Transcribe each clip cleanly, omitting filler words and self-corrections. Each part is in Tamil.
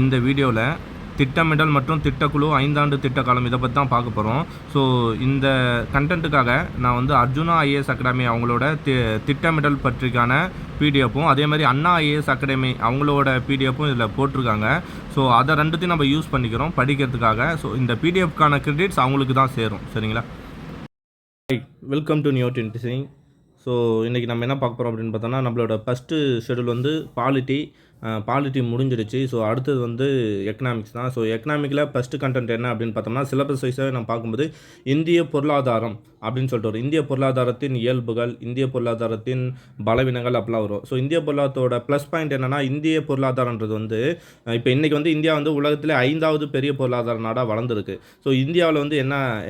இந்த வீடியோவில் திட்டமிடல் மற்றும் திட்டக்குழு 5 ஆண்டு திட்ட காலம் இதை பற்றி தான் பார்க்க போகிறோம். ஸோ இந்த கண்டென்ட்டுக்காக நான் வந்து அர்ஜுனா ஐஏஎஸ் அகாடமி அவங்களோட திட்டமிடல் பற்றிக்கான பிடிஎஃப்பும், அதே மாதிரி அண்ணா ஐஏஎஸ் அகாடமி அவங்களோட பிடிஎஃப்பும் இதில் போட்டிருக்காங்க. ஸோ அதை ரெண்டுத்தையும் நம்ம யூஸ் பண்ணிக்கிறோம் படிக்கிறதுக்காக. ஸோ இந்த பிடிஎஃப்கான கிரெடிட்ஸ் அவங்களுக்கு தான் சேரும். சரிங்களா? Welcome to new dentising. So இன்றைக்கி நம்ம என்ன பார்க்க போகிறோம் அப்படின்னு பார்த்தோன்னா, நம்மளோட ஃபஸ்ட்டு ஷெடியூல் வந்து பாலிட்டி முடிஞ்சிடுச்சு. ஸோ அடுத்தது வந்து எக்கனாமிக்ஸ் தான். ஸோ எக்கனாமிக்கில் ஃபஸ்ட்டு கண்டென்ட் என்ன அப்படின்னு பார்த்தோம்னா, சிலபஸ் வைஸாக நம்ம பார்க்கும்போது இந்திய பொருளாதாரம் அப்படின்னு சொல்லிட்டு வரும். இந்திய பொருளாதாரத்தின் இயல்புகள், இந்திய பொருளாதாரத்தின் பலவீனங்கள் அப்படிலாம் வரும். ஸோ இந்திய பொருளாதாரத்தோட ப்ளஸ் பாயிண்ட் என்னென்னா, இந்திய பொருளாதாரன்றது வந்து இப்போ இன்றைக்கி வந்து இந்தியா வந்து உலகத்தில் 5வது பெரிய பொருளாதார நாடாக வளர்ந்துருக்கு. ஸோ இந்தியாவில் வந்து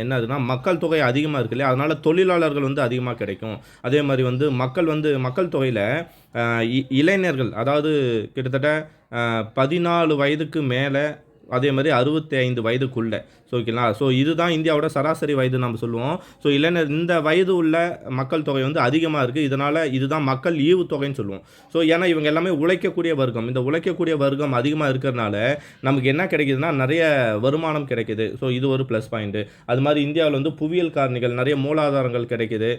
என்னதுன்னா மக்கள் தொகை அதிகமாக இருக்கு இல்லையா, அதனால் தொழிலாளர்கள் வந்து அதிகமாக கிடைக்கும். அதே மாதிரி வந்து மக்கள் தொகையில் இளைஞர்கள், அதாவது கிட்டத்தட்ட 14 வயதுக்கு மேலே, அதே மாதிரி 65 வயதுக்குள்ளே. ஸோ ஓகேங்களா. ஸோ இதுதான் இந்தியாவோட சராசரி வயது நம்ம சொல்லுவோம். ஸோ இளைஞர் இந்த வயது உள்ள மக்கள் தொகை வந்து அதிகமாக இருக்குது. இதனால் இதுதான் மக்கள் ஈவு தொகைன்னு சொல்லுவோம். ஸோ ஏன்னா இவங்க எல்லாமே உழைக்கக்கூடிய வர்க்கம். இந்த உழைக்கக்கூடிய வர்க்கம் அதிகமாக இருக்கிறதுனால நமக்கு என்ன கிடைக்குதுன்னா, நிறைய வருமானம் கிடைக்குது. ஸோ இது ஒரு ப்ளஸ் பாயிண்ட்டு. அது மாதிரி இந்தியாவில் வந்து புவியியல் காரணிகள், நிறைய மூலாதாரங்கள் கிடைக்குது,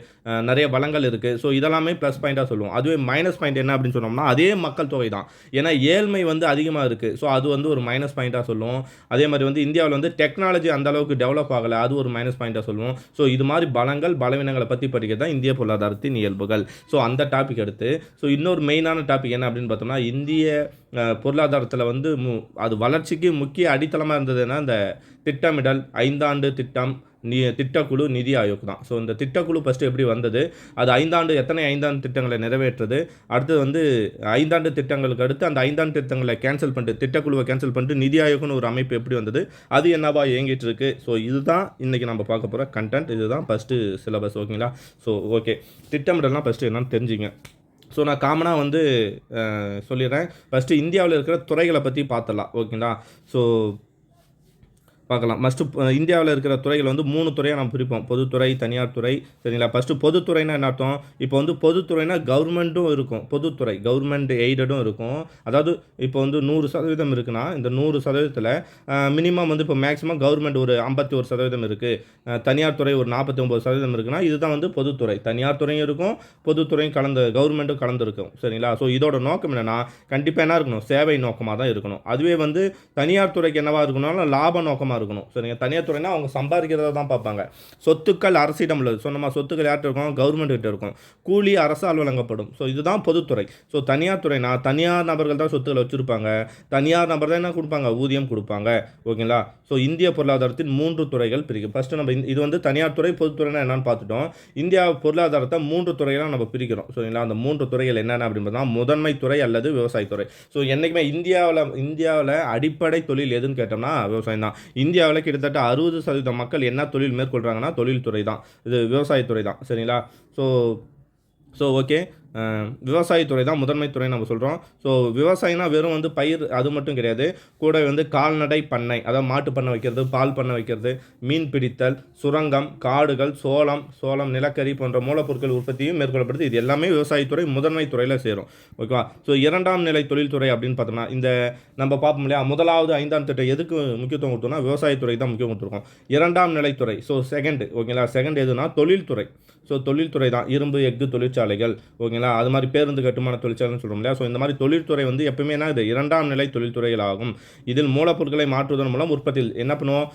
நிறைய வளங்கள் இருக்குது. ஸோ இதெல்லாமே ப்ளஸ் பாயிண்ட்டாக சொல்லுவோம். அதுவே மைனஸ் பாயிண்ட் என்ன அப்படின்னு சொன்னோம்னா, அதே மக்கள் தொகை தான். ஏன்னா ஏழ்மை வந்து அதிகமாக இருக்குது. ஸோ அது வந்து ஒரு மைனஸ் பாயிண்ட்டாக சொல்லுவோம். அதே மாதிரி வந்து இந்தியாவில் வந்து டெக்னாலஜி அந்த அளவுக்கு டெவலப் ஆகலை, அது ஒரு மைனஸ் பாயிண்டாக சொல்லுவோம். ஸோ இது மாதிரி பலங்கள் பலவீனங்களை பற்றி படிக்கிறது தான் இந்திய பொருளாதாரத்தின் இயல்புகள். ஸோ அந்த டாபிக் எடுத்து, ஸோ இன்னொரு மெயினான டாபிக் என்ன அப்படின்னு பார்த்தோம்னா, இந்திய பொருளாதாரத்தில் வந்து அது வளர்ச்சிக்கு முக்கிய அடித்தளமாக இருந்ததுன்னா இந்த திட்டமிடல், 5 ஆண்டு திட்டம், திட்டக்குழு, நிதி ஆயோக் தான். ஸோ இந்த திட்டக்குழு ஃபஸ்ட்டு எப்படி வந்தது, அது 5 ஆண்டு திட்டங்களை நிறைவேற்றுறது, அடுத்தது வந்து 5 ஆண்டு திட்டங்களுக்கு அடுத்து அந்த 5 ஆண்டு திட்டங்களை கேன்சல் பண்ணிட்டு, திட்டக்குழுவை கேன்சல் பண்ணிட்டு நிதி ஆயோக்னு ஒரு அமைப்பு எப்படி வந்தது, அது என்னவா இயங்கிட்டு இருக்கு. ஸோ இதுதான் இன்றைக்கி நம்ம பார்க்க போகிற கண்டென்ட். இதுதான் ஃபஸ்ட்டு சிலபஸ். ஓகேங்களா. ஸோ ஓகே, திட்டமிடலாம் ஃபஸ்ட்டு என்னன்னு தெரிஞ்சுங்க. ஸோ நான் காமனாக வந்து சொல்லிடுறேன். ஃபஸ்ட்டு இந்தியாவில் இருக்கிற துறைகளை பற்றி பார்த்துடலாம். ஓகேங்களா. ஸோ பார்க்கலாம். ஃபஸ்ட்டு இந்தியாவில் இருக்கிற துறைகள் வந்து 3 துறையாக நம்ம பிரிப்போம். பொதுத்துறை, தனியார் துறை. சரிங்களா. ஃபஸ்ட்டு பொதுத்துறைனா என்ன அர்த்தம், இப்போ வந்து பொதுத்துறைனா கவர்மெண்ட்டும் இருக்கும், பொதுத்துறை கவர்மெண்ட் எய்டடும் இருக்கும். அதாவது இப்போ வந்து 100% இருக்குன்னா, இந்த 100%த்தில் மினிமம் வந்து இப்போ மேக்ஸிமம் கவர்மெண்ட் ஒரு 51% இருக்குது, தனியார் துறை ஒரு 49% இருக்குன்னா, இதுதான் வந்து பொதுத்துறை. தனியார் துறையும் இருக்கும், பொதுத்துறையும் கவர்மெண்ட்டும் கலந்துருக்கும். சரிங்களா. ஸோ இதோட நோக்கம் என்னென்னா, கண்டிப்பாக என்ன இருக்கணும், சேவை நோக்கமாக தான் இருக்கணும். அதுவே வந்து தனியார் துறைக்கு என்னவாக இருக்கணும்னா, லாப நோக்கமாக இருக்கணும். சரிங்க. தனியார் துறைனா அவங்க சம்பாதிக்கிறத தான் பார்ப்பாங்க. சொத்துக்கள் அரசிடம் உள்ளது. சொன்னமா சொத்துக்கள் யார்கிட்ட இருக்கும், கவர்மெண்ட் கிட்ட இருக்கும். கூலி அரசால் வழங்கப்படும். ஸோ இதுதான் பொதுத்துறை. ஸோ தனியார் துறைனா தனியார் நபர்கள் தான் சொத்துக்களை வச்சுருப்பாங்க. தனியார் நபர் தான் என்ன கொடுப்பாங்க, ஊதியம் கொடுப்பாங்க. ஓகேங்களா. ஸோ இந்திய பொருளாதாரத்தின் 3 துறைகள் பிரிக்கும். ஃபஸ்ட்டு நம்ம இது வந்து தனியார் துறை, பொதுத்துறைனா என்னன்னு பார்த்துட்டோம். இந்தியா பொருளாதாரத்தை 3 துறைகளாக நம்ம பிரிக்கிறோம். சரிங்களா. அந்த 3 துறைகள் என்னென்ன அப்படின்னு பார்த்தா, முதன்மை துறை அல்லது விவசாயத்துறை. ஸோ என்றைக்குமே இந்தியாவில் அடிப்படை தொழில் எதுன்னு கேட்டோம்னா விவசாயம் தான். இந்தியாவில் கிட்டத்தட்ட 60% மக்கள் என்ன தொழில் மேற்கொள்கிறாங்கன்னா தொழில்துறை தான், இது விவசாயத்துறை தான். சரிங்களா. ஸோ ஓகே, விவசாயத்துறை தான் முதன்மை துறை நம்ம சொல்கிறோம். ஸோ விவசாயம்னா வெறும் வந்து பயிர் அது மட்டும் கிடையாது, கூட வந்து கால்நடை பண்ணை, அதாவது மாட்டு பண்ணை வைக்கிறது, பால் பண்ணை வைக்கிறது, மீன் பிடித்தல், சுரங்கம், காடுகள், சோளம், நிலக்கரி போன்ற மூலப்பொருட்கள் உற்பத்தியும் மேற்கொள்ளப்படுது. இது எல்லாமே விவசாயத்துறை முதன்மை துறையில் சேரும். ஓகேவா. ஸோ 2ஆம் நிலை தொழில்துறை அப்படின்னு பார்த்தோம்னா, இந்த நம்ம பார்ப்போம் இல்லையா, முதலாவது 5ஆம் திட்டம் எதுக்கு முக்கியத்துவம் கொடுத்தோம்னா விவசாயத்துறை தான் முக்கியம் கொடுத்துருக்கோம். 2ஆம் நிலைத்துறை, ஸோ செகண்ட். ஓகேங்களா. செகண்ட் எதுனா தொழில்துறை. ஸோ தொழில்துறை தான் இரும்பு, எஃகு தொழிற்சாலைகள். ஓகேங்களா. அது மாதிரி பேருந்து கட்டுமான தொழிற்சாலைன்னு சொல்கிறோம் இல்லையா. ஸோ இந்த மாதிரி தொழில்துறை வந்து எப்பவுமே என்ன, இது 2ஆம் நிலை தொழில்துறைகள் ஆகும். இதில் மூலப்பொருட்களை மாற்றுவதன் மூலம் உற்பத்தியில் என்ன பண்ணுவோம்,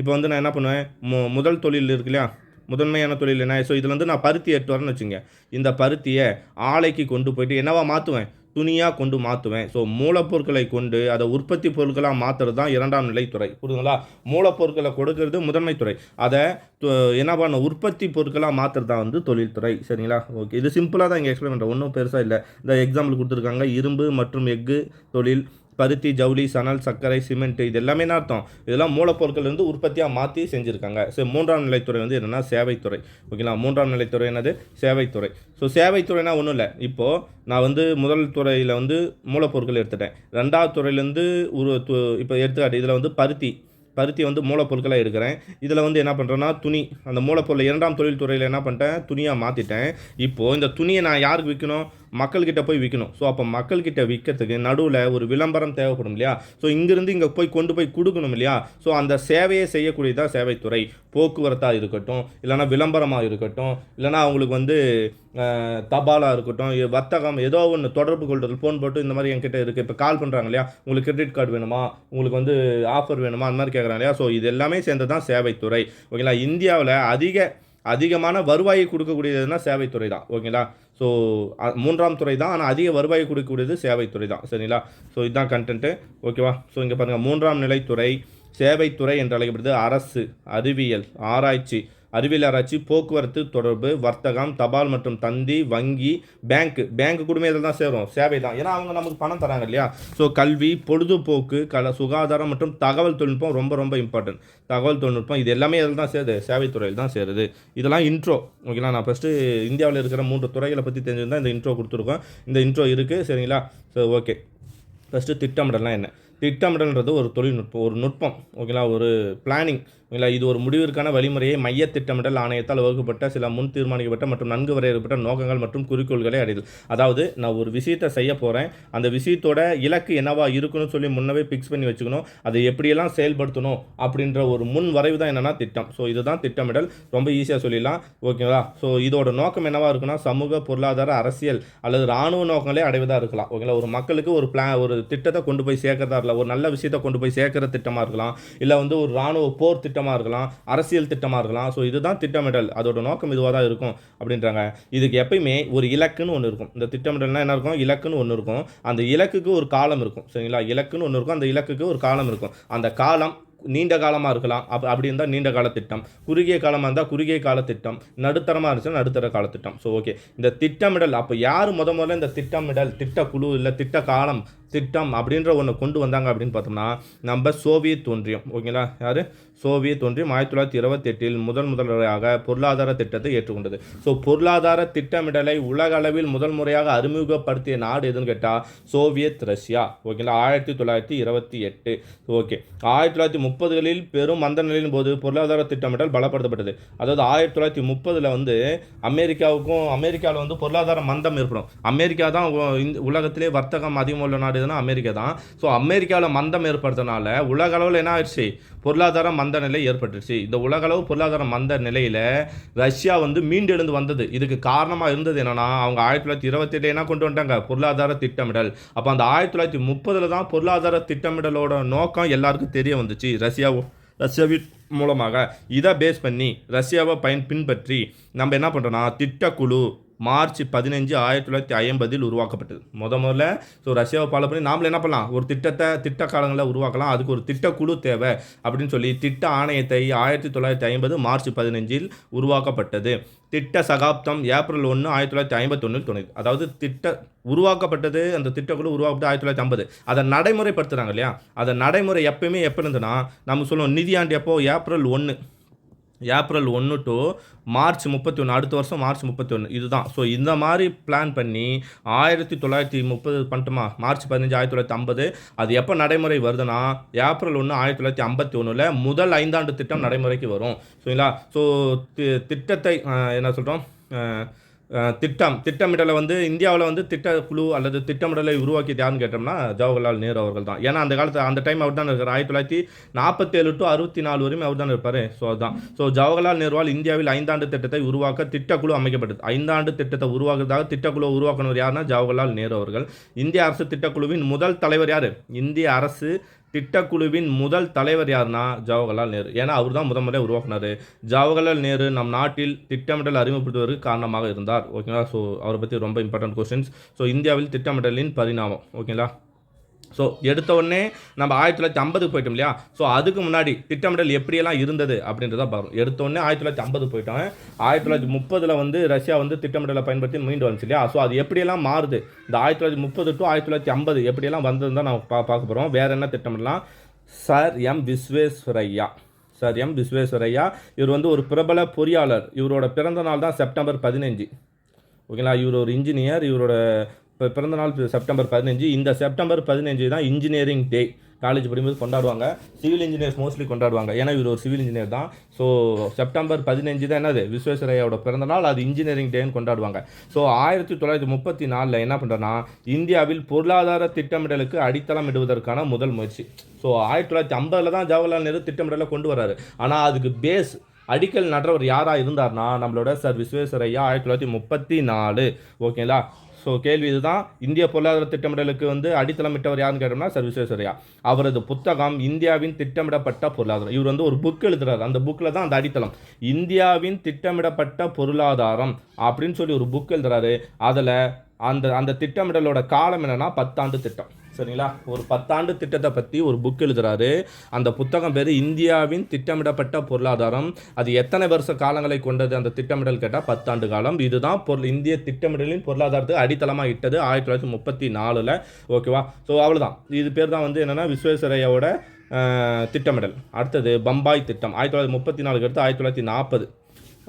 இப்போ வந்து நான் என்ன பண்ணுவேன், முதல் தொழில் இருக்கு இல்லையா, முதன்மையான தொழில் என்ன. ஸோ இதில் வந்து நான் பருத்தி எடுத்து வரேன்னு வச்சுங்க. இந்த பருத்தியை ஆலைக்கு கொண்டு போயிட்டு என்னவா மாற்றுவேன், துணியாக கொண்டு மாற்றுவேன். ஸோ மூலப்பொருட்களை கொண்டு அதை உற்பத்தி பொருட்களாக மாற்றுறது தான் 2ஆம் நிலைத்துறை. புரியுதுங்களா. மூலப்பொருட்களை கொடுக்கறது முதன்மை துறை, அதை என்ன பண்ண உற்பத்தி பொருட்களாக மாற்றுறது தான் வந்து தொழில்துறை. சரிங்களா. ஓகே, இது சிம்பிளாக தான் இங்கே எக்ஸ்பிளைன் பண்ணுறேன், ஒன்றும் பெருசாக இல்லை. இந்த எக்ஸாம்பிள் கொடுத்துருக்காங்க, இரும்பு மற்றும் எஃகு தொழில், பருத்தி, ஜவுளி, சணல், சர்க்கரை, சிமெண்ட், இது எல்லாமே என்ன அர்த்தம், இதெல்லாம் மூலப்பொருட்கள் வந்து உற்பத்தியாக மாற்றி செஞ்சுருக்காங்க. ஸோ 3ஆம் நிலைத்துறை வந்து என்னென்னா சேவைத்துறை. ஓகேங்களா. 3ஆம் நிலைத்துறை என்னது, சேவைத்துறை. ஸோ சேவைத்துறைனா ஒன்றும் இல்லை, இப்போது நான் வந்து முதல் துறையில் வந்து மூலப்பொருட்கள் எடுத்துட்டேன். 2ஆவது துறையிலேருந்து இப்போ எடுத்துக்காட்டு இதில் வந்து பருத்தி வந்து மூலப்பொருட்களாக எடுக்கிறேன். இதில் வந்து என்ன பண்ணுறேன்னா துணி, அந்த மூலப்பொருளை 2ஆம் தொழில்துறையில் என்ன பண்ணிட்டேன், துணியாக மாற்றிட்டேன். இப்போது இந்த துணியை நான் யாருக்கு விற்கணும், மக்கள்கிட்ட போய் விற்கணும். ஸோ அப்போ மக்கள்கிட்ட விற்கிறதுக்கு நடுவில் ஒரு விளம்பரம் தேவைப்படும் இல்லையா? ஸோ இங்கிருந்து இங்கே போய் கொண்டு போய் கொடுக்கணும் இல்லையா? ஸோ அந்த சேவையை செய்யக்கூடியதாக சேவைத்துறை. போக்குவரத்தாக இருக்கட்டும், இல்லைனா விளம்பரமாக இருக்கட்டும், இல்லைனா அவங்களுக்கு வந்து தபாலாக இருக்கட்டும், வர்த்தகம் ஏதோ ஒன்று தொடர்பு கொள்வது, ஃபோன் போட்டு இந்த மாதிரி என்கிட்ட இருக்குது, இப்போ கால் பண்ணுறாங்க இல்லையா, உங்களுக்கு கிரெடிட் கார்டு வேணுமா, உங்களுக்கு வந்து ஆஃபர் வேணுமா, அந்த மாதிரி கேட்குறாங்க இல்லையா? ஸோ இது எல்லாமே சேர்ந்து தான் சேவைத்துறை. ஓகேங்களா? இந்தியாவில் அதிகமான வருவாயை கொடுக்கக்கூடியதுன்னா சேவைத்துறை தான். ஓகேங்களா? ஸோ 3ஆம் துறை தான், ஆனால் அதிக வருவாயை கொடுக்கக்கூடியது சேவைத்துறை தான். சரிங்களா? ஸோ இதுதான் கண்டென்ட்டு. ஓகேவா? ஸோ இங்கே பாருங்கள், 3ஆம் நிலைத்துறை சேவைத்துறை என்று அழைக்கப்படுது. அரசு, அறிவியல் ஆராய்ச்சி, போக்குவரத்து, தொடர்பு, வர்த்தகம், தபால் மற்றும் தந்தி, வங்கி, பேங்க் கூடமே இதில் தான் சேரும், சேவை தான். ஏன்னா அவங்க நமக்கு பணம் தராங்க இல்லையா? ஸோ கல்வி, பொழுதுபோக்கு, சுகாதாரம் மற்றும் தகவல் தொழில்நுட்பம் ரொம்ப ரொம்ப இம்பார்ட்டன்ட். தகவல் தொழில்நுட்பம் இது எல்லாமே இதில் தான் சேருது, சேவைத்துறையில் தான் சேருது. இதெல்லாம் இன்ட்ரோ. ஓகேங்களா? நான் ஃபஸ்ட்டு இந்தியாவில் இருக்கிற 3 துறைகளை பற்றி தெரிஞ்சுருந்தால் இந்த இன்ட்ரோ கொடுத்துருக்கோம். இந்த இன்ட்ரோ இருக்குது. சரிங்களா? ஸோ ஓகே, ஃபஸ்ட்டு திட்டமிடலாம் என்ன? திட்டமிடல்ன்றது ஒரு தொழில்நுட்பம், ஒரு நுட்பம். ஓகேங்களா? ஒரு பிளானிங். ஓகேங்களா? இது ஒரு முடிவிற்கான வழிமுறையை மைய திட்டமிடல் ஆணையத்தால் வகுக்கப்பட்ட சில முன் தீர்மானிக்கப்பட்ட மற்றும் நன்கு வரையறுக்கப்பட்ட நோக்கங்கள் மற்றும் குறிக்கோள்களை அடைதல். அதாவது நான் ஒரு விஷயத்தை செய்ய போகிறேன், அந்த விஷயத்தோட இலக்கு என்னவா இருக்குன்னு சொல்லி முன்னவே ஃபிக்ஸ் பண்ணி வச்சுக்கணும். அதை எப்படியெல்லாம் செயல்படுத்தணும் அப்படின்ற ஒரு முன் வரைவு தான் என்னென்னா திட்டம். ஸோ இதுதான் திட்டமிடல். ரொம்ப ஈஸியாக சொல்லிடலாம். ஓகேங்களா? ஸோ இதோட நோக்கம் என்னவா இருக்குன்னா, சமூக, பொருளாதார, அரசியல் அல்லது இராணுவ நோக்கங்களே அடைவதாக இருக்கலாம். ஓகேங்களா? ஒரு மக்களுக்கு ஒரு திட்டத்தை கொண்டு போய் சேர்க்கறதா இருக்கலாம், ஒரு நல்ல விஷயத்தை கொண்டு போய் சேர்க்கிற திட்டமாக இருக்கலாம், இல்லை வந்து ஒரு இராணுவ போர் திட்டமாக இருக்கலாம், அரசியல் திட்டமாக இருக்கலாம். ஸோ இதுதான் திட்டமிடல். அதோட நோக்கம் இதுவாக தான் இருக்கும் அப்படின்றாங்க. இதுக்கு எப்பயுமே ஒரு இலக்குன்னு ஒன்று இருக்கும். இந்த திட்டமிடல்னா என்ன இருக்கும்? இலக்குன்னு ஒன்று இருக்கும். அந்த இலக்குக்கு ஒரு காலம் இருக்கும். சரிங்களா? இலக்குன்னு ஒன்று இருக்கும், அந்த இலக்குக்கு ஒரு காலம் இருக்கும். அந்த காலம் நீண்ட காலமாக இருக்கலாம், அப்படி இருந்தால் நீண்ட கால திட்டம், குறுகிய காலமாக இருந்தால் குறுகிய கால திட்டம், நடுத்தரமாக இருந்துச்சுன்னா நடுத்தர கால திட்டம். ஸோ ஓகே, இந்த திட்டமிடல் அப்போ யார் முதல்ல இந்த திட்டமிடல், திட்டக்குழு இல்லை திட்ட காலம், திட்டம் அப்படின்ற ஒன்று கொண்டு வந்தாங்க அப்படின்னு பார்த்தோம்னா, நம்ம சோவியத் ஒன்றியம். ஓகேங்களா? யார்? சோவியத் ஒன்றியம் 1928 முதல்முறையாக பொருளாதார திட்டத்தை ஏற்றுக்கொண்டது. ஸோ பொருளாதார திட்டமிடலை உலக அளவில் முதல் முறையாக அறிமுகப்படுத்திய நாடு எதுன்னு கேட்டால் சோவியத் ரஷ்யா. ஓகேங்களா? 1928. ஓகே, 1930களில் பெரும் மந்த நிலையின் போது பொருளாதார திட்டமிடல் பலப்படுத்தப்பட்டது. அதாவது 1930 வந்து அமெரிக்காவில் வந்து பொருளாதார மந்தம் ஏற்படும். அமெரிக்கா தான் உலகத்திலே வர்த்தகம் அதிகம் உள்ள நாடு எதுனா அமெரிக்கா தான். ஸோ அமெரிக்காவில் மந்தம் ஏற்படுறதுனால உலக அளவில் என்ன ஆயிடுச்சு? பொருளாதார மந்த நிலை ஏற்பட்டுருச்சு. இந்த உலக அளவு பொருளாதார மந்த நிலையில் ரஷ்யா வந்து மீண்டெழுந்து வந்தது. இதுக்கு காரணமாக இருந்தது என்னன்னா, அவங்க 1928 என்ன கொண்டு வந்துட்டாங்க? பொருளாதார திட்டமிடல். அப்போ அந்த 1930 தான் பொருளாதார திட்டமிடலோட நோக்கம் எல்லாருக்கும் தெரிய வந்துச்சு. ரஷ்யாவின் மூலமாக இதை பேஸ் பண்ணி ரஷ்யாவை பின்பற்றி நம்ம என்ன பண்ணுறோன்னா, திட்டக்குழு மார்ச் 15, 1950 உருவாக்கப்பட்டது. முதல்ல ஸோ ரஷ்யாவை ஃபாலோ பண்ணி நாமளும் என்ன பண்ணலாம்? ஒரு திட்ட காலங்களில் உருவாக்கலாம். அதுக்கு ஒரு திட்டக்குழு தேவை அப்படின்னு சொல்லி திட்ட ஆணையத்தை 1950 மார்ச் 15 உருவாக்கப்பட்டது. திட்ட சகாப்தம் ஏப்ரல் 1, 1951 தோணுது. அதாவது உருவாக்கப்பட்டது, அந்த திட்டக்குழு உருவாக்கப்பட்டு 1950. அதை நடைமுறைப்படுத்துகிறாங்க இல்லையா? அதை நடைமுறை எப்பயுமே எப்போ இருந்துன்னா, நம்ம சொல்லுவோம் நிதியாண்டு எப்போ? ஏப்ரல் 1 டு மார்ச் 31, அடுத்த வருஷம் மார்ச் 31. இதுதான். ஸோ இந்த மாதிரி பிளான் பண்ணி 1930 பண்ணிட்டோமா, மார்ச் 15, 1950. அது எப்போ நடைமுறை வருதுன்னா, ஏப்ரல் 1, 1951 முதல் 5ஆண்டு திட்டம் நடைமுறைக்கு வரும். சரிங்களா? ஸோ திட்டத்தை என்ன சொல்கிறோம், திட்டமிடலை வந்து இந்தியாவில் வந்து திட்டக்குழு அல்லது திட்டமிடலை உருவாக்கியது யாருன்னு கேட்டோம்னா ஜவஹர்லால் நேரு அவர்கள் தான். ஏன்னா அந்த டைம் அவர் தான் இருக்கார். 1947 டு 64 வரையும் அவர் தான் இருப்பார். ஸோ அதுதான். ஸோ ஜவஹர்லால் நேருவால் இந்தியாவில் 5ஆண்டு திட்டத்தை உருவாக்க திட்டக்குழு அமைக்கப்பட்டது. 5ஆண்டு திட்டத்தை உருவாக்குறதாக திட்டக்குழு உருவாக்கினவர் யாருன்னா ஜவஹர்லால் நேரு அவர்கள். இந்திய அரசு திட்டக்குழுவின் முதல் தலைவர் யார்? இந்திய அரசு திட்டக்குழுவின் முதல் தலைவர் யாருன்னா ஜவஹர்லால் நேரு. ஏன்னா அவர் தான் முதல்ல உருவாக்குனார். ஜவஹர்லால் நேரு நம் நாட்டில் திட்டமிடல் அறிமுகப்படுத்துவதற்கு காரணமாக இருந்தார். ஓகேங்களா? ஸோ அவரை பற்றி ரொம்ப இம்பார்ட்டன்ட் கொஸ்டின்ஸ். ஸோ இந்தியாவில் திட்டமிடலின் பரிணாமம். ஓகேங்களா? ஸோ எடுத்த உடனே நம்ம 1950 போயிட்டோம் இல்லையா? ஸோ அதுக்கு முன்னாடி திட்டமிடல் எப்படியெல்லாம் இருந்தது அப்படின்றத பார்க்கணும். எடுத்த உடனே 1950 போயிட்டோம். 1930 வந்து ரஷ்யா வந்து திட்டமிடலை பயன்படுத்தி மீண்டு வந்துச்சு இல்லையா? ஸோ அது எப்படியெல்லாம் மாறுது, இந்த 1930 டு 1950 எப்படியெல்லாம் வந்ததுன்னு தான் நம்ம பார்க்க போகிறோம். வேறு என்ன திட்டமிடலாம்? சர் எம் விஸ்வேஸ்வரையா இவர் வந்து ஒரு பிரபல பொறியாளர். இவரோட பிறந்த நாள் தான் செப்டம்பர் 15. ஓகேங்களா? இவர் ஒரு இன்ஜினியர். இவரோட பிறந்த நாள் செப்டம்பர் 15. இந்த செப்டம்பர் 15 தான் இன்ஜினியரிங் டே காலேஜ் படிக்கும்போது கொண்டாடுவாங்க. சிவில் இன்ஜினியர்ஸ் மோஸ்ட்லி கொண்டாடுவாங்க, ஏன்னா இவர் ஒரு சிவில் இன்ஜினியர் தான். ஸோ செப்டம்பர் 15 தான் என்னது விஸ்வேஸ்வரய்யாவோட பிறந்தநாள், அது இன்ஜினியரிங் டேன்னு கொண்டாடுவாங்க. ஸோ 1934 என்ன பண்ணுறேன்னா இந்தியாவில் பொருளாதார திட்டமிடலுக்கு அடித்தளம் இடுவதற்கான முதல் முயற்சி. ஸோ 1950 தான் ஜவஹர்லால் நேரு திட்டமிடலை கொண்டு வராரு. ஆனால் அதுக்கு பேஸ் அடிக்கல் நடுறவர் யாராக இருந்தார்னா நம்மளோட சார் விஸ்வேஸ்வரய்யா 1934. ஓகேங்களா. ஸோ கேள்வி இதுதான், இந்திய பொருளாதார திட்டமிடலுக்கு வந்து அடித்தளமிட்டவர் யாருன்னு கேட்டோம்னா சார் விஸ்வேஸ்வரய்யா. அவரது புத்தகம் இந்தியாவின் திட்டமிடப்பட்ட பொருளாதாரம். இவர் வந்து ஒரு புக் எழுதுறாரு, அந்த புக்கில் தான் அந்த அடித்தளம் இந்தியாவின் திட்டமிடப்பட்ட பொருளாதாரம் அப்படின்னு சொல்லி ஒரு புக் எழுதுறாரு. அதில் அந்த திட்டமிடலோட காலம் என்னன்னா 10 ஆண்டு திட்டம். சரிங்களா. ஒரு 10 ஆண்டு திட்டத்தை பற்றி ஒரு புக் எழுதுறாரு. அந்த புத்தகம் பேர் இந்தியாவின் திட்டமிடப்பட்ட பொருளாதாரம். அது எத்தனை வருஷ காலங்களை கொண்டது அந்த திட்டமிடல் கேட்டால் 10 ஆண்டு காலம். இதுதான் இந்திய திட்டமிடலின் பொருளாதாரத்துக்கு அடித்தளமாக இட்டது 1934. ஓகேவா. ஸோ அவ்வளோதான். இது பேர் தான் வந்து என்னென்னா விஸ்வேஸ்வரய்யாவோட திட்டமிடல். அடுத்தது பம்பாய் திட்டம் 1934 அடுத்து 1940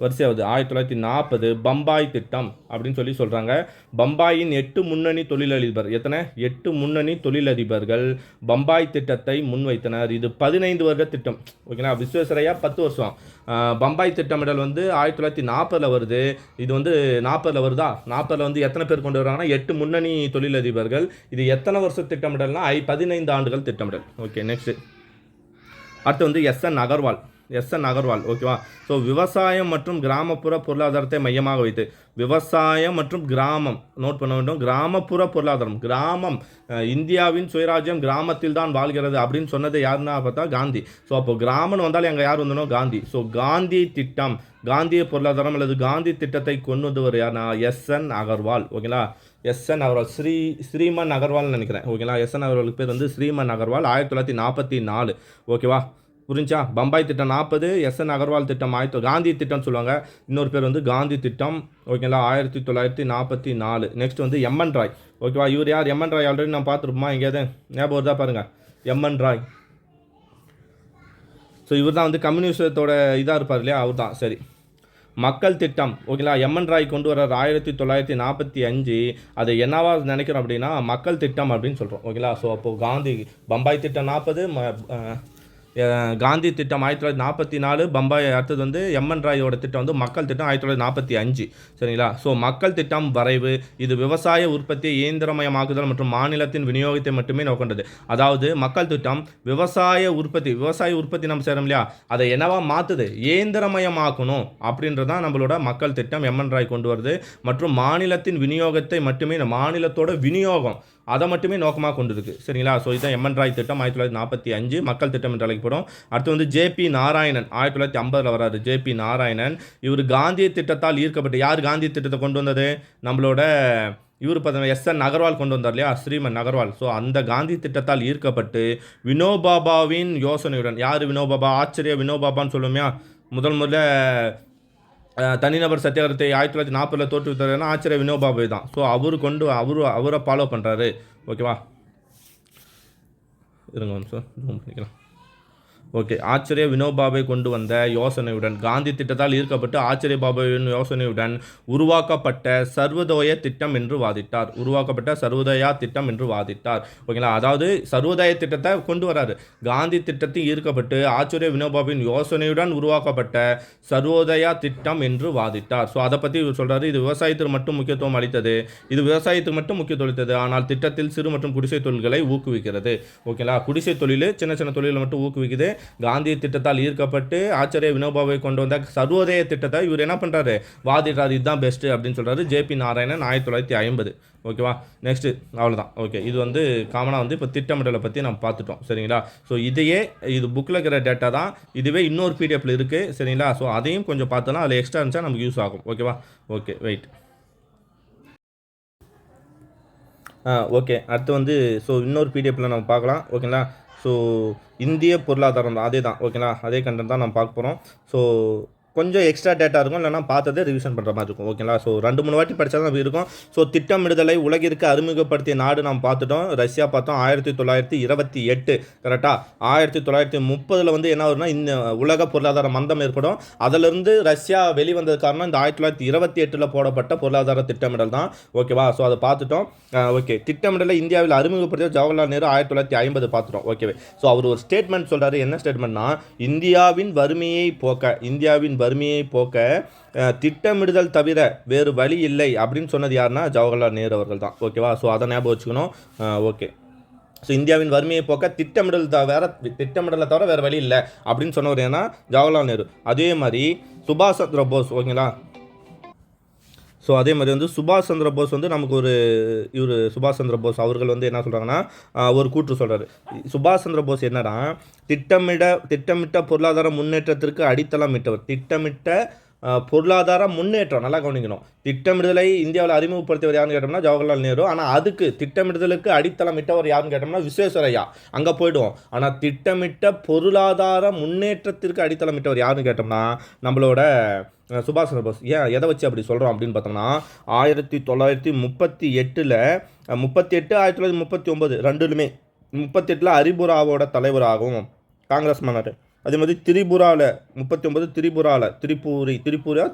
வரிசையாவது 1940 பம்பாய் திட்டம் அப்படின்னு சொல்லி சொல்கிறாங்க. பம்பாயின் 8 முன்னணி தொழிலதிபர், எத்தனை 8 முன்னணி தொழிலதிபர்கள் பம்பாய் திட்டத்தை முன்வைத்தனர். இது 15 வருட திட்டம். ஓகேங்களா. விஸ்வேஸ்வரய்யா 10 வருஷம். பம்பாய் திட்டமிடல் வந்து 1940 வருது. இது வந்து 40 வருதா, 40 வந்து எத்தனை பேர் கொண்டு வராங்கன்னா 8 முன்னணி தொழிலதிபர்கள். இது எத்தனை வருஷம் திட்டமிடல்னா 15 ஆண்டுகள் திட்டமிடல். ஓகே. நெக்ஸ்ட் அடுத்து வந்து எஸ்என் அகர்வால். ஓகேவா. ஸோ விவசாயம் மற்றும் கிராமப்புற பொருளாதாரத்தை மையமாக வைத்து, விவசாயம் மற்றும் கிராமம் நோட் பண்ண வேண்டும். கிராமப்புற பொருளாதாரம், கிராமம், இந்தியாவின் சுயராஜ்யம் கிராமத்தில் தான் வாழ்கிறது அப்படின்னு சொன்னது யாருன்னா பார்த்தா காந்தி. ஸோ அப்போ கிராமம் வந்தாலும் எங்கே யார் வந்தனோ காந்தி. ஸோ காந்தி திட்டம், காந்திய பொருளாதாரம் அல்லது காந்தி திட்டத்தை கொண்டு வந்தவர் யாருன்னா எஸ்என் அகர்வால். ஓகேங்களா. எஸ்என் அகர்வால், ஸ்ரீமன் அகர்வால்னு நினைக்கிறேன். ஓகேங்களா. எஸ்என் அகர்வாலுக்கு பேர் வந்து ஸ்ரீமன் அகர்வால் 1944. ஓகேவா. புரிஞ்சா. பம்பாய் திட்டம் 40, எஸ்என் அகர்வால் திட்டம் காந்தி திட்டம் சொல்லுவாங்க. இன்னொரு பேர் வந்து காந்தி திட்டம். ஓகேங்களா. 1944. நெக்ஸ்ட் வந்து எம்என் ராய். ஓகேவா. இவர் யார்? எம்என் ராய் ஆல்ரெடி நான் பார்த்துருப்போமா எங்கேயாவது ஞாபகம் வருதா பாருங்கள். எம்என் ராய். ஸோ இவர் தான் வந்து கம்யூனிஸ்டத்தோட இதாக இருப்பார் இல்லையா, அவர் தான். சரி. மக்கள் திட்டம். ஓகேங்களா. எம்என் ராய் கொண்டு வர்றார் 1945. அதை என்னவா நினைக்கிறோம் அப்படின்னா மக்கள் திட்டம் அப்படின்னு சொல்கிறோம். ஓகேங்களா. ஸோ அப்போது காந்தி பம்பாய் திட்டம் 40, காந்தி திட்டம் 1944, பம்பாய். அடுத்தது வந்து எம்என் ராயோட திட்டம் வந்து மக்கள் திட்டம் 1945. சரிங்களா. ஸோ மக்கள் திட்டம் வரைவு இது விவசாய உற்பத்தியை இயந்திரமயமாக்குதல் மற்றும் மாநிலத்தின் விநியோகத்தை மட்டுமே நோக்கின்றது. அதாவது மக்கள் திட்டம் விவசாய உற்பத்தி நம்ம செய்கிறோம் இல்லையா, அதை என்னவா மாற்றுது, இயந்திரமயமாக்கணும் அப்படின்றதான் நம்மளோட மக்கள் திட்டம் எம்என் ராய் கொண்டு வருது. மற்றும் மாநிலத்தின் விநியோகத்தை மட்டுமே, மாநிலத்தோட விநியோகம் அதை மட்டுமே நோக்கமாக கொண்டு இருக்கு. சரிங்களா. ஸோ இதுதான் எம்என் ராய் திட்டம் 1945 மக்கள் திட்டம் என்று அழைக்கப்படும். அடுத்து வந்து ஜேபி நாராயணன் 1950 வராது. ஜேபி நாராயணன் இவர் காந்திய திட்டத்தால் ஈர்க்கப்பட்டு, யார் காந்தி திட்டத்தை கொண்டு வந்தது, நம்மளோட இவர் பார்த்தீங்கன்னா எஸ்என் அகர்வால் கொண்டு வந்தார் இல்லையா, ஸ்ரீமன் அகர்வால். ஸோ அந்த காந்தி திட்டத்தால் ஈர்க்கப்பட்டு வினோபாபாவின் யோசனையுடன், யார் வினோபாபா, ஆச்சரிய வினோபாபான்னு சொல்லுவோமையா, முதல்ல தனிநபர் சத்தியாகிரத்தை 1940 தோற்றுவித்தாருன்னா ஆச்சரிய வினோபாபா தான். ஸோ அவரை ஃபாலோ பண்ணுறாரு. ஓகேவா. இருங்க சார் ஜூம் பண்ணிக்கலாம். ஓகே. ஆச்சரிய வினோபாவை கொண்டு வந்த யோசனையுடன், காந்தி திட்டத்தால் ஈர்க்கப்பட்டு ஆச்சரிய பாபாவின் யோசனையுடன் உருவாக்கப்பட்ட சர்வோதய திட்டம் என்று வாதிட்டார். ஓகேங்களா. அதாவது சர்வோதய திட்டத்தை கொண்டு வராரு. காந்தி திட்டத்தில் ஈர்க்கப்பட்டு ஆச்சரிய வினோபாவின் யோசனையுடன் உருவாக்கப்பட்ட சர்வோதயா திட்டம் என்று வாதிட்டார். ஸோ அதை பற்றி இவர் சொல்கிறாரு. இது விவசாயத்துக்கு மட்டும் முக்கியத்துவம் அளித்தது. ஆனால் திட்டத்தில் சிறு மற்றும் குடிசை தொழில்களை ஊக்குவிக்கிறது. ஓகேங்களா. குடிசை தொழில் சின்ன தொழிலை மட்டும் ஊக்குவிக்குது. காந்தி திட்டத்தால் ஈர்க்கப்பட்டு ஆச்சரிய வினோபாவை கொண்டு வந்த சர்வோதய திட்டத்தை இவர் என்ன பண்ணுறாரு, வாதிடுறாரு. இதுதான் பெஸ்ட்டு அப்படின்னு சொல்கிறாரு. ஜேபி நாராயணன் 1950. ஓகேவா. நெக்ஸ்ட்டு அவ்வளோதான். ஓகே. இது வந்து காமனாக வந்து இப்போ திட்டமிடலை பற்றி நம்ம பார்த்துட்டோம். சரிங்களா. ஸோ இது புக்கில் இருக்கிற டேட்டா தான். இதுவே இன்னொரு பிடிஎஃப்ல இருக்குது. சரிங்களா. ஸோ அதையும் கொஞ்சம் பார்த்தோன்னா அதில் எக்ஸ்ட்ரா இருந்துச்சா நமக்கு யூஸ் ஆகும். ஓகேவா. ஓகே. வெயிட். ஓகே. அடுத்து வந்து ஸோ இன்னொரு பிடிஎஃப்ல நம்ம பார்க்கலாம். ஓகேங்களா. ஸோ இந்திய பொருளாதாரம் அதே தான். ஓகேங்களா. அதே கண்டென்ட் தான் நம்ம பார்க்க போகிறோம். ஸோ கொஞ்சம் எக்ஸ்ட்ரா டேட்டா இருக்கும், இல்லைனா பார்த்ததே ரிவிஷன் பண்ணுற மாதிரி இருக்கும். ஓகேங்களா? ஸோ 2-3 வாட்டி படித்தா தான் இருக்கும். ஸோ திட்டமிடுதலை உலகிற்கு அறிமுகப்படுத்திய நாடு நாம் பார்த்துட்டோம். ரஷ்யா பார்த்தோம் 1928. கரெக்டாக 1930 வந்து என்ன வரும்னா இந்த உலக பொருளாதார மந்தம் ஏற்படும். அதிலிருந்து ரஷ்யா வெளிவந்தது காரணம் இந்த 1928 போடப்பட்ட பொருளாதார திட்டமிடல் தான். ஓகேவா? ஸோ அதை பார்த்துட்டோம். ஓகே, திட்டமிடலை இந்தியாவில் அறிமுகப்படுத்திய ஜவஹர்லால் நேரு 1950 பார்த்துட்டோம். ஓகேவே. ஸோ அவர் ஒரு ஸ்டேட்மெண்ட் சொல்கிறாரு. என்ன ஸ்டேட்மெண்ட்னா, இந்தியாவின் வறுமையை போக்க திட்டமிடுதல் தவிர வேறு வழி இல்லை அப்படின்னு சொன்னது யாருன்னா ஜவஹர்லால் நேரு அவர்கள் தான். ஓகேவா? ஸோ அதை ஞாபகம் வச்சுக்கணும். ஓகே, ஸோ இந்தியாவின் வறுமையை போக்க திட்டமிடலை தவிர வேறு வழி இல்லை அப்படின்னு சொன்னவர் ஏன்னா ஜவஹர்லால் நேரு. அதே மாதிரி சுபாஷ் சந்திர போஸ். ஓகேங்களா? ஸோ அதே மாதிரி வந்து சுபாஷ் சந்திர போஸ் வந்து நமக்கு சுபாஷ் சந்திர போஸ் அவர்கள் வந்து என்ன சொல்கிறாங்கன்னா ஒரு கூற்று சொல்கிறாரு. சுபாஷ் சந்திர போஸ் என்னன்னா, திட்டமிட்ட பொருளாதார முன்னேற்றத்திற்கு அடித்தளமிட்டவர். பொருளாதார முன்னேற்றம் நல்லா கவனிக்கணும். திட்டமிடுதலை இந்தியாவில் அறிமுகப்படுத்தியவர் யாருன்னு கேட்டோம்னா ஜவஹர்லால் நேரு. ஆனால் அதுக்கு திட்டமிடுதலுக்கு அடித்தளமிட்டவர் யாருன்னு கேட்டோம்னா விஸ்வேஸ்வரய்யா. அங்கே போய்டுவோம். ஆனால் திட்டமிட்ட பொருளாதார முன்னேற்றத்திற்கு அடித்தளமிட்டவர் யாருன்னு கேட்டோம்னா நம்மளோட சுபாஷ் சந்திர போஸ். ஏன் எதை வச்சு அப்படி சொல்கிறோம் அப்படின்னு பார்த்தோம்னா 1938 1939 ரெண்டுலுமே 38 ஹரிபுராவோட தலைவராகவும் காங்கிரஸ் மாநாடு. அதே மாதிரி திரிபுராவில் 39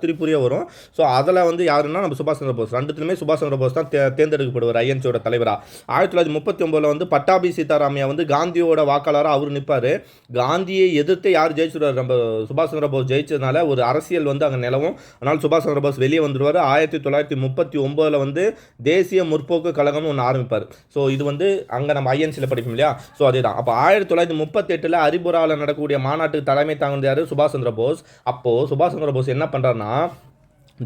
திரிபுரியா வரும். ஸோ அதில் வந்து யாருன்னா நம்ம சுபாஷ் சந்திர போஸ். ரெண்டுத்துலையுமே சுபாஷ் சந்திர போஸ் தான் தேர்ந்தெடுக்கப்படுவார் ஐஎன்சியோட தலைவராக. 1939 வந்து பட்டாபி சீதாராமையா வந்து காந்தியோட வாக்காளராக அவர் நிற்பார். காந்தியை எதிர்த்து யார் ஜெயிச்சுடுவார்? நம்ம சுபாஷ் சந்திர போஸ் ஜெயிச்சதுனால ஒரு அரசியல் வந்து அங்கே நிலவும். அதனால் சுபாஷ் சந்திர போஸ் வெளியே வந்துடுவார். 1939 வந்து தேசிய முற்போக்கு கழகம்னு ஒன்று ஆரம்பிப்பார். ஸோ இது வந்து அங்கே நம்ம ஐஎன்சியில் படிப்போம் இல்லையா? ஸோ அதே தான். அப்போ 1938 ஹரிபுராவில் நடக்கக்கூடிய மாநாட்டுக்கு தலைமை தாங்கினது யாரு? சுபாஷ் சந்திர போஸ். அப்போ சுபாஷ் சந்திர போஸ் என்ன பண்றாருன்னா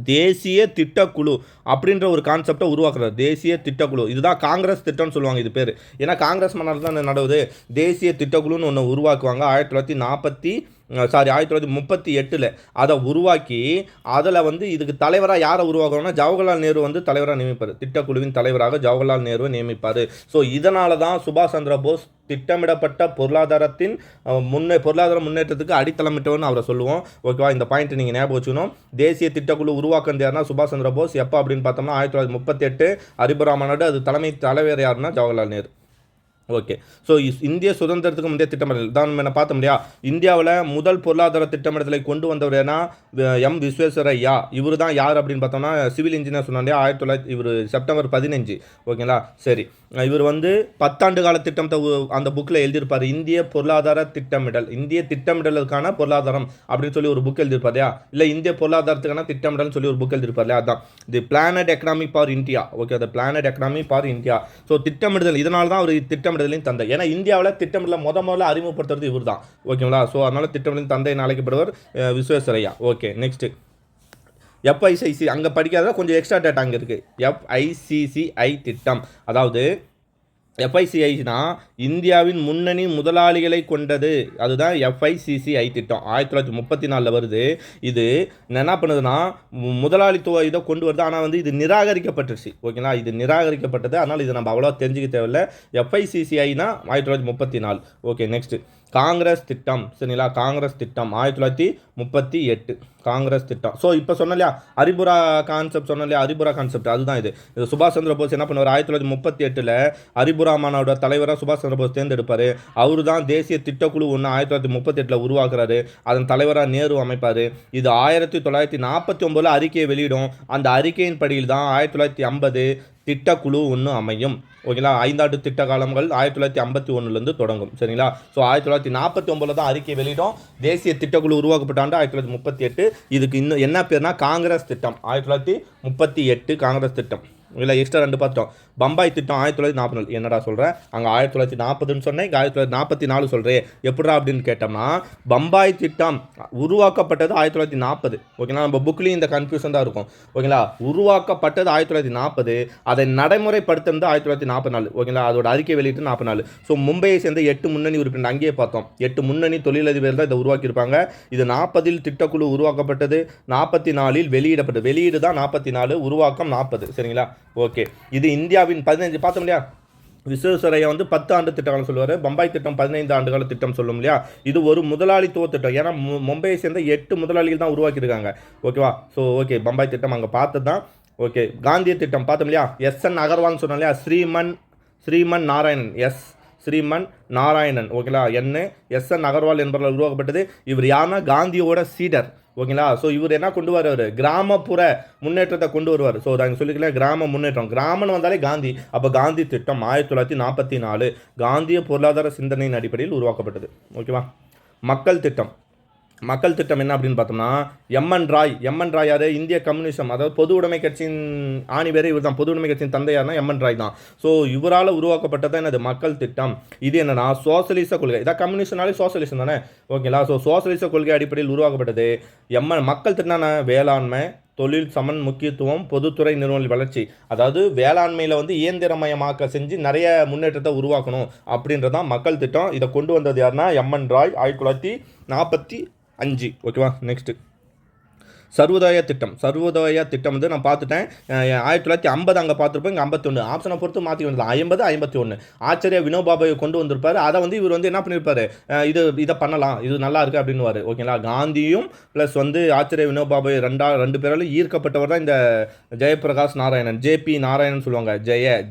தேசிய திட்டக்குழு அப்படின்ற ஒரு கான்செப்டை உருவாக்குறாரு. தேசிய திட்டக்குழு, இதுதான் காங்கிரஸ் திட்டம்னு சொல்லுவாங்க இது பேர். ஏன்னா காங்கிரஸ் மாநாடு தான் நடவுது. தேசிய திட்டக்குழுன்னு ஒன்று உருவாக்குவாங்க 1938 அதை உருவாக்கி அதில் வந்து இதுக்கு தலைவராக யாரை உருவாக்கணும்னா ஜவஹர்லால் நேரு வந்து தலைவராக நியமிப்பார். திட்டக்குழுவின் தலைவராக ஜவஹர்லால் நேருவை நியமிப்பார். ஸோ இதனால தான் சுபாஷ் சந்திர போஸ் திட்டமிடப்பட்ட பொருளாதார முன்னேற்றத்துக்கு அடித்தளமிட்டவர்னு அவரை சொல்லுவோம். ஓகேவா? இந்த பாயிண்ட் நீங்கள் ஞாபகம் வச்சுக்கணும். தேசிய திட்டக்குழு உருவாக்குறது யாருன்னா சுபாஷ் சந்திர போஸ். எப்போ அப்படின்னு பார்த்தோம்னா 1938 ஹரிபுரா மாநாடு. அது தலைவர் யாருன்னா ஜவஹர்லால் நேரு. ஓகே, ஸோ இந்திய சுதந்திரத்துக்கு முந்தைய திட்டமிடல் தான் நம்ம பார்த்தோம் இல்லையா? இந்தியாவில் முதல் பொருளாதார திட்டமிடலை கொண்டு வந்தவர் ஏன்னா எம் விஸ்வேஸ்வரய்யா. இவர் தான் யார் அப்படின்னு பார்த்தோம்னா சிவில் இன்ஜினியர் சொன்னாங்க. 1900 இவர் செப்டம்பர் 15. ஓகேங்களா? சரி, இவர் வந்து 10 ஆண்டு கால திட்டத்தை அந்த புக்கில் எழுதியிருப்பார். இந்திய திட்டமிடலுக்கான பொருளாதாரம் அப்படின்னு சொல்லி ஒரு புக் எழுதியிருப்பார் இல்லையா? இல்லை இந்திய பொருளாதாரத்துக்கான திட்டமிடல் சொல்லி ஒரு புக் எழுதியிருப்பார் இல்லையா? அதான் தி planet economy for India. Okay, the planet economy for India. So திட்டமிடுதல், இதனால தான் அவர் திட்டமிடலின் தந்தை. ஏன்னா இந்தியாவில் திட்டமிடலை முதல்ல அறிமுகப்படுத்துறது இவர் தான். ஓகேங்களா? ஸோ அதனால திட்டமிடலின் தந்தை அழைக்கப்படுவர் விஸ்வேஸ்வரய்யா. Okay, next FICC. அங்கே படிக்காத கொஞ்சம் எக்ஸ்ட்ரா டேட்டா அங்கே இருக்குது. FICCI திட்டம், அதாவது FICIனா இந்தியாவின் முன்னணி முதலாளிகளை கொண்டது. அதுதான் FICCI திட்டம். 1934 வருது. இது என்ன பண்ணுதுன்னா முதலாளித்துவ இதை கொண்டு வருது. ஆனால் வந்து இது நிராகரிக்கப்பட்டுருச்சு. ஓகேங்களா? இது நிராகரிக்கப்பட்டது. அதனால் இது நம்ம அவ்வளோ தெரிஞ்சுக்க தேவையில்லை. FICCIனா 1934. ஓகே, நெக்ஸ்ட் காங்கிரஸ் திட்டம். சரிங்களா? காங்கிரஸ் திட்டம் 1938 காங்கிரஸ் திட்டம். ஸோ இப்போ சொன்ன இல்லையா ஹரிபுரா கான்செப்ட், சொன்ன இல்லையா ஹரிபுரா கான்செப்ட், அதுதான் இது. சுபாஷ் சந்திர போஸ் என்ன பண்ணுவார்? 1938 ஹரிபுரா மாநாடோட தலைவராக சுபாஷ் சந்திர போஸ் தேர்ந்தெடுப்பார். அவரு தான் தேசிய திட்டக்குழு ஒன்று 1938 உருவாக்குறாரு. அதன் தலைவராக நேரு அமைப்பார். இது 1949 அறிக்கையை வெளியிடும். அந்த அறிக்கையின் படியில் தான் 1950 திட்டக்குழு ஒன்று அமையும். ஓகேங்களா? 5 ஆண்டு திட்ட காலங்கள் 1951 தொடங்கும். சரிங்களா? ஸோ 1949 தான் அறிக்கை வெளியிடும். தேசிய திட்டக்குழு உருவாக்கப்பட்ட ஆண்டு 1938. இதுக்கு இன்னும் என்ன பேர்னா காங்கிரஸ் திட்டம். 1938 காங்கிரஸ் திட்டம். இல்லை எக்ஸ்ட்ரா 2 பார்த்தோம். பம்பாய் திட்டம் 1944. என்னடா சொல்கிறேன்? அங்கே 1940 சொன்னேன், இங்கே 1944 சொல்கிறேன். எப்படா அப்படின்னு கேட்டோம்னா பம்பாய் திட்டம் உருவாக்கப்பட்டது 1940. ஓகேங்களா? நம்ம புக்லேயும் இந்த கன்ஃபியூஷன் தான் இருக்கும். ஓகேங்களா? உருவாக்கப்பட்டது 1940, அதை நடைமுறைப்படுத்துறது 1944. ஓகேங்களா? அதோட அறிக்கை வெளியிட்டு 44. ஸோ மும்பையை சேர்ந்த 8 முன்னணி உறுப்பினர் அங்கேயே பார்த்தோம். 8 முன்னணி தொழிலதிபர் தான் இதை உருவாக்கியிருப்பாங்க. இது 40 திட்டக்குழு உருவாக்கப்பட்டது, 44 வெளியிடப்பட்டது. வெளியீடு தான் 44, உருவாக்கம் 40. சரிங்களா? ஓகே, இது இந்தியாவின் 15 பார்த்தோம் இல்லையா? விஸ்வேஸ்வரையா வந்து 10 ஆண்டு திட்டம் சொல்லுவார். பம்பாய் திட்டம் 15 ஆண்டுகால திட்டம் சொல்லும் இல்லையா. இது ஒரு முதலாளித்துவ திட்டம். ஏன்னா மும்பையை சேர்ந்த 8 முதலாளிகள் தான் உருவாக்கியிருக்காங்க. ஓகேவா. ஸோ ஓகே, பம்பாய் திட்டம் அங்கே பார்த்தது தான். ஓகே, காந்திய திட்டம் பார்த்தோம் இல்லையா. எஸ்என் அகர்வால்னு சொன்னோம் இல்லையா. ஸ்ரீமன் நாராயணன், ஸ்ரீமன் நாராயணன், ஓகேங்களா. எஸ்என் அகர்வால் என்பவர்கள் உருவாக்கப்பட்டது. இவர் யாருன்னா காந்தியோட சீடர், ஓகேங்களா. ஸோ இவர் என்ன கொண்டு வருவார், கிராமப்புற முன்னேற்றத்தை கொண்டு வருவார். ஸோ நாங்கள் சொல்லிக்கல, கிராம முன்னேற்றம், கிராமம்னு வந்தாலே காந்தி. அப்போ காந்தி திட்டம் 1944 காந்திய பொருளாதார சிந்தனையின் அடிப்படையில் உருவாக்கப்பட்டது. ஓகேவா. மக்கள் திட்டம் என்ன அப்படின்னு பார்த்தோம்னா, எம்என் ராய் யார், இந்திய கம்யூனிசம், அதாவது பொது உடைமை கட்சியின் ஆணி வேறு இவர் தான். பொது உடைமை கட்சியின் தந்தையார்னா எம்என் ராய் தான். ஸோ இவரால் உருவாக்கப்பட்டதான் என்னது, மக்கள் திட்டம். இது என்னன்னா சோசலிச கொள்கை. இதான் கம்யூனிஸ்ட்னாலே சோசலிசம் தானே, ஓகேங்களா. ஸோ சோசலிச கொள்கை அடிப்படையில் உருவாக்கப்பட்டது. மக்கள் திட்டம்னா வேளாண்மை, தொழில் சமன் முக்கியத்துவம், பொதுத்துறை நிறுவனங்கள் வளர்ச்சி. அதாவது வேளாண்மையில் வந்து இயந்திரமயமாக்க செஞ்சு நிறைய முன்னேற்றத்தை உருவாக்கணும் அப்படின்றதான் மக்கள் திட்டம். இதை கொண்டு வந்தது யாருன்னா எம்என் ராய், 1945. ஓகேவா. நெக்ஸ்ட்டு சர்வோதய திட்டம் வந்து நான் பார்த்துட்டேன். 1950 அங்கே பார்த்துருப்போம், இங்கே 51. ஆப்ஷனை பொறுத்து மாற்றி வந்தது 50, 51. ஆச்சரிய வினோபாபாவை கொண்டு வந்திருப்பார். அதை வந்து இவர் வந்து என்ன பண்ணியிருப்பார், இதை பண்ணலாம், இது நல்லா இருக்குது அப்படின்னுவார். ஓகேங்களா. காந்தியும் ப்ளஸ் வந்து ஆச்சரிய வினோபாபாவை ரெண்டு பேராலும் ஈர்க்கப்பட்டவர் தான் இந்த ஜெயபிரகாஷ் நாராயணன், ஜேபி நாராயணன் சொல்லுவாங்க.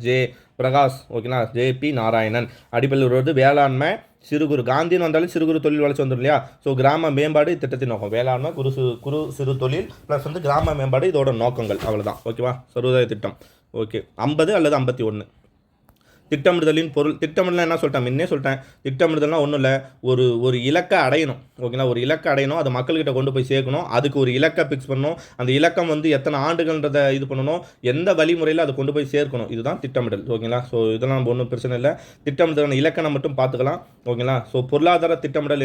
ஜே பிரகாஷ், ஓகேங்களா. ஜேபி நாராயணன் அடிப்படையில் வருவது வேளாண்மை, சிறு குறு. காந்தின்னு வந்தாலும் சிறு குறு தொழில் வளர்ச்சி வந்துடும் இல்லையா. ஸோ கிராம மேம்பாடு திட்டத்தின் நோக்கம் வேளாண்மை, குறு சிறு தொழில் ப்ளஸ் வந்து கிராம மேம்பாடு, இதோட நோக்கங்கள் அவ்வளோதான். ஓகேவா. சர்வோதய திட்டம். ஓகே, 50 அல்லது 51. திட்டமிடுதலின் பொருள். திட்டமிடலாம் என்ன சொல்லிட்டேன், முன்னே சொல்லிட்டேன். திட்டமிடுதல்னா ஒன்றும் இல்லை, ஒரு இலக்கை அடையணும், ஓகேங்களா. ஒரு இலக்கை அடையணும், அதை மக்கள்கிட்ட கொண்டு போய் சேர்க்கணும். அதுக்கு ஒரு இலக்கை ஃபிக்ஸ் பண்ணணும். அந்த இலக்கம் வந்து எத்தனை ஆண்டுகள்ன்றதை இது பண்ணணும், எந்த வழிமுறையில் அதை கொண்டு போய் சேர்க்கணும். இதுதான் திட்டமிடல், ஓகேங்களா. ஸோ இதெல்லாம் நம்ம ஒன்றும் பிரச்சனை இல்லை. திட்டமிடல் இலக்கணம் மட்டும் பார்த்துக்கலாம், ஓகேங்களா. ஸோ பொருளாதார திட்டமிடல்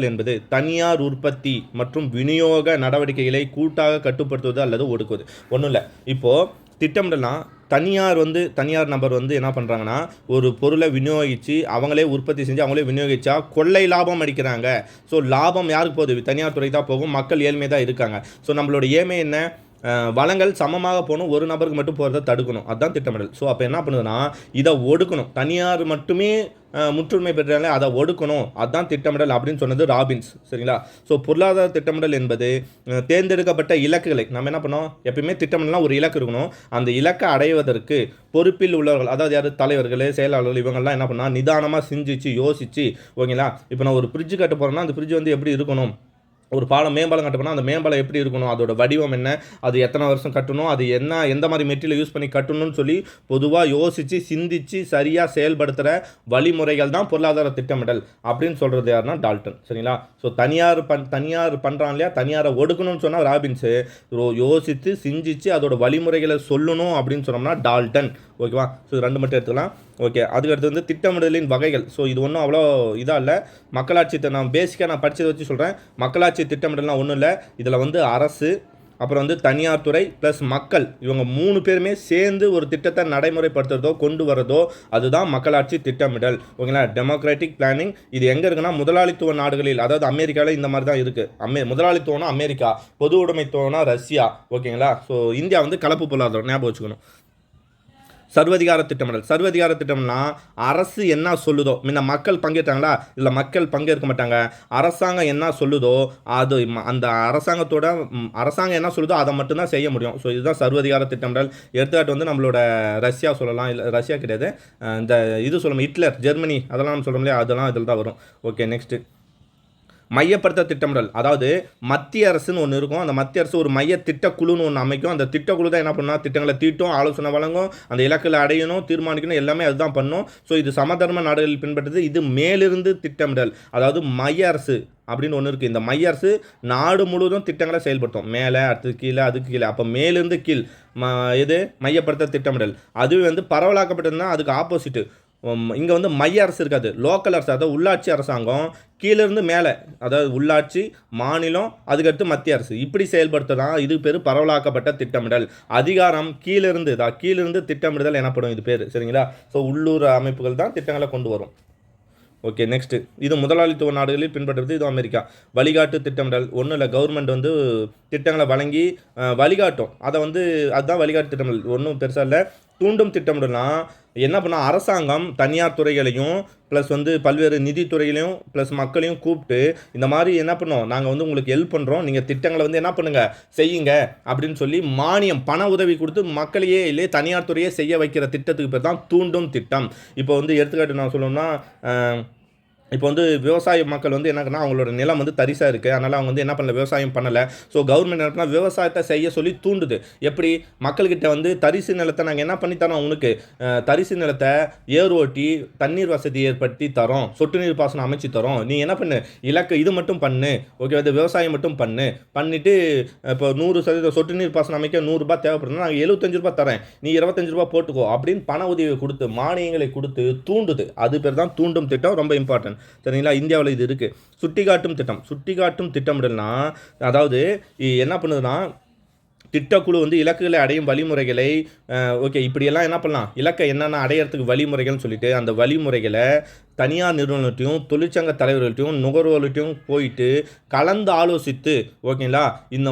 என்பது தனியார் உற்பத்தி மற்றும் விநியோக நடவடிக்கைகளை கூட்டாக கட்டுப்படுத்துவது அல்லது ஒடுக்குவது. ஒன்றும் இல்லை. இப்போது திட்டமிடலாம் தனியார் நபர் வந்து என்ன பண்ணுறாங்கன்னா, ஒரு பொருளை விநியோகித்து அவங்களே உற்பத்தி செஞ்சு அவங்களே விநியோகிச்சா கொள்ளை லாபம் அடிக்கிறாங்க. ஸோ லாபம் யாருக்கு போகுது, தனியார் துறை தான் போகும். மக்கள் ஏழ்மை தான் இருக்காங்க. ஸோ நம்மளோட ஏழ்மை என்ன, வளங்கள் சமமாக போகணும், ஒரு நபருக்கு மட்டும் போகிறத தடுக்கணும். அதுதான் திட்டமிடல். ஸோ அப்போ என்ன பண்ணுதுன்னா, இதை ஒடுக்கணும். தனியார் மட்டுமே முற்றுரிமை பெற்றாலே அதை ஒடுக்கணும். அதுதான் திட்டமிடல் அப்படின்னு சொன்னது ராபின்ஸ், சரிங்களா. ஸோ பொருளாதார திட்டமிடல் என்பது தேர்ந்தெடுக்கப்பட்ட இலக்குகளை நம்ம என்ன பண்ணோம், எப்பயுமே திட்டமிடலாம் ஒரு இலக்கு இருக்கணும். அந்த இலக்கை அடைவதற்கு பொறுப்பில் உள்ளவர்கள், அதாவது யார், தலைவர்கள், செயலாளர்கள், இவங்கெல்லாம் என்ன பண்ணால் நிதானமாக சிந்திச்சு யோசிச்சு, ஓகேங்களா. இப்போ நான் ஒரு ஃப்ரிட்ஜ் கட்ட போகிறேன்னா அந்த ஃப்ரிட்ஜ் வந்து எப்படி இருக்கணும், ஒரு மேம்பாலம் கட்டப்போனால் அந்த மேம்பாலம் எப்படி இருக்கணும், அதோட வடிவம் என்ன, அது எத்தனை வருஷம் கட்டணும், அது எந்த மாதிரி மெட்டீரியல் யூஸ் பண்ணி கட்டணும்னு சொல்லி பொதுவாக யோசித்து சிந்தித்து சரியாக செயல்படுத்துகிற வழிமுறைகள் தான் பொருளாதார திட்டமிடல் அப்படின்னு சொல்கிறது யாருன்னா டால்டன், சரிங்களா. ஸோ தனியார் பண்ணுறான் இல்லையா, தனியாரை ஒடுக்கணும்னு சொன்னால் ராபின்ஸு, யோசித்து சிந்திச்சு அதோட வழிமுறைகளை சொல்லணும் அப்படின்னு சொன்னோம்னா டால்டன், ஓகேவா. ஸோ 2 மட்டும் எடுத்துக்கலாம். ஓகே, அதுக்கடுத்து வந்து திட்டமிடலின் வகைகள். ஸோ இது ஒன்றும் அவ்வளோ இதாக இல்லை. மக்களாட்சி நான் பேசிக்காக நான் படித்ததை வச்சு சொல்கிறேன். மக்களாட்சி திட்டமிடலாம் ஒன்றும் இல்லை. இதில் வந்து அரசு, அப்புறம் வந்து தனியார் துறை ப்ளஸ் மக்கள், இவங்க 3 பேருமே சேர்ந்து ஒரு திட்டத்தை நடைமுறைப்படுத்துறதோ கொண்டு வரதோ அதுதான் மக்களாட்சி திட்டமிடல், ஓகேங்களா. Democratic planning. இது எங்கே இருக்குன்னா முதலாளித்துவ நாடுகளில், அதாவது அமெரிக்காவில் இந்த மாதிரி தான் இருக்குது. முதலாளித்துவம்னா அமெரிக்கா, பொது உடைமைத்துவம்னா ரஷ்யா, ஓகேங்களா. ஸோ இந்தியா வந்து கலப்பு பொருளாதாரம், ஞாபகம் வச்சுக்கணும். சர்வதிகார திட்டம்னா அரசு என்ன சொல்லுதோ, முன்ன மக்கள் பங்கேற்றாங்களா, இல்லை மக்கள் பங்கேற்க மாட்டாங்க. அரசாங்கம் என்ன சொல்லுதோ அது அந்த அரசாங்கம் என்ன சொல்லுதோ அதை மட்டும்தான் செய்ய முடியும். ஸோ இதுதான் சர்வதிகார திட்டமிடல். எடுத்துக்காட்டு வந்து நம்மளோட ரஷ்யா சொல்லலாம், இல்லை ரஷ்யா கிடையாது, இந்த இது சொல்லணும், ஹிட்லர், ஜெர்மனி, அதெல்லாம் நம்ம சொல்கிறோம் இல்லையா, அதெல்லாம் இதில் தான் வரும். ஓகே, நெக்ஸ்ட்டு மையப்படுத்த திட்டமிடல். அதாவது மத்திய அரசுன்னு ஒன்று இருக்கும். அந்த மத்திய அரசு ஒரு மைய திட்டக்குழுன்னு ஒன்று அமைக்கும். அந்த திட்டக்குழு தான் என்ன பண்ணால் திட்டங்களை தீட்டும், ஆலோசனை வழங்கும், அந்த இலக்கில் அடையணும், தீர்மானிக்கணும், எல்லாமே அதுதான் பண்ணும். ஸோ இது சமதர்ம நாடுகளில் பின்பற்றது. இது மேலிருந்து திட்டமிடல். அதாவது மைய அரசு அப்படின்னு ஒன்று இருக்குது. இந்த மைய அரசு நாடு முழுவதும் திட்டங்களை செயல்படுத்தும். மேலே, அடுத்து கீழே, அதுக்கு கீழே. அப்போ மேலிருந்து கீழ் இது மையப்படுத்த திட்டமிடல். அதுவே வந்து பரவலாக்கப்பட்டதுன்னா அதுக்கு ஆப்போசிட்டு. இங்கே வந்து மைய அரசு இருக்காது, லோக்கல் அரசு, அதாவது உள்ளாட்சி அரசாங்கம். கீழிருந்து மேலே, அதாவது உள்ளாட்சி, மாநிலம், அதுக்கடுத்து மத்திய அரசு, இப்படி செயல்படுத்தலாம். இது பேர் பரவலாக்கப்பட்ட திட்டமிடல். அதிகாரம் கீழிருந்து திட்டமிடுதல் எனப்படும், இது பேர், சரிங்களா. ஸோ உள்ளூர் அமைப்புகள் தான் திட்டங்களை கொண்டு வரும். ஓகே, நெக்ஸ்ட்டு இது முதலாளித்துவ நாடுகளில் பின்பற்றுவது. இது அமெரிக்கா. வழிகாட்டு திட்டமிடல் ஒன்றும் இல்லை, கவர்மெண்ட் வந்து திட்டங்களை வழங்கி வழிகாட்டும். அதை வந்து அதுதான் வழிகாட்டு திட்டமிடல், ஒன்றும் பெருசாக இல்லை. தூண்டும் திட்டமிடல்னா என்ன பண்ணால் அரசாங்கம் தனியார் துறைகளையும் ப்ளஸ் வந்து பல்வேறு நிதித்துறைகளையும் ப்ளஸ் மக்களையும் கூப்பிட்டு இந்த மாதிரி என்ன பண்ணோம், நாங்கள் வந்து உங்களுக்கு ஹெல்ப் பண்ணுறோம், நீங்கள் திட்டங்களை வந்து என்ன பண்ணுங்கள் செய்யுங்க அப்படின்னு சொல்லி மானியம் பண உதவி கொடுத்து மக்களையே இல்லை தனியார் துறையே செய்ய வைக்கிற திட்டத்துக்கு பேர் தான் தூண்டும் திட்டம். இப்போ வந்து எடுத்துக்காட்டு நான் சொல்லணும்னா இப்போ வந்து விவசாய மக்கள் வந்து என்னன்னா அவங்களோட நிலம் வந்து தரிசாக இருக்குது, அதனால் அவங்க வந்து என்ன பண்ணல விவசாயம் பண்ணலை. ஸோ கவர்மெண்ட் என்ன விவசாயத்தை செய்ய சொல்லி தூண்டுது. எப்படி மக்கள்கிட்ட வந்து தரிசு நிலத்தை நாங்கள் என்ன பண்ணி தரோம், உனக்கு தரிசு நிலத்தை ஏர் ஓட்டி தண்ணீர் வசதி ஏற்படுத்தி தரோம், சொட்டு நீர் பாசனம் அமைச்சு தரோம், நீ என்ன பண்ணு இலக்கு இது மட்டும் பண்ணு, ஓகே இது விவசாயம் மட்டும் பண்ணிவிட்டு இப்போ 100% சொட்டு நீர் பாசனம் அமைக்க 100 ரூபாய் தேவைப்படுதுன்னா நாங்கள் 75 ரூபாய் தரேன், நீ 25 ரூபாய் போட்டுக்கோ அப்படின்னு பண உதவியை கொடுத்து மானியங்களை கொடுத்து தூண்டுது. அது பேர் தான் தூண்டும் திட்டம், ரொம்ப இம்பார்ட்டன்ட். சரிங்களா, இந்தியாவில் இது இருக்குது. சுட்டிக்காட்டும் திட்டம். சுட்டிக்காட்டும் திட்டமிடல்னா அதாவது என்ன பண்ணுதுன்னா திட்டக்குழு வந்து இலக்குகளை அடையும் வழிமுறைகளை ஓகே இப்படியெல்லாம் என்ன பண்ணலாம், இலக்கை என்னென்ன அடையிறதுக்கு வழிமுறைகள்னு சொல்லிட்டு அந்த வழிமுறைகளை தனியார் நிறுவனத்தையும் தொழிற்சங்க தலைவர்கள்ட்டையும் நுகர்வோர்கள்ட்டையும் போயிட்டு கலந்து ஆலோசித்து ஓகேங்களா இந்த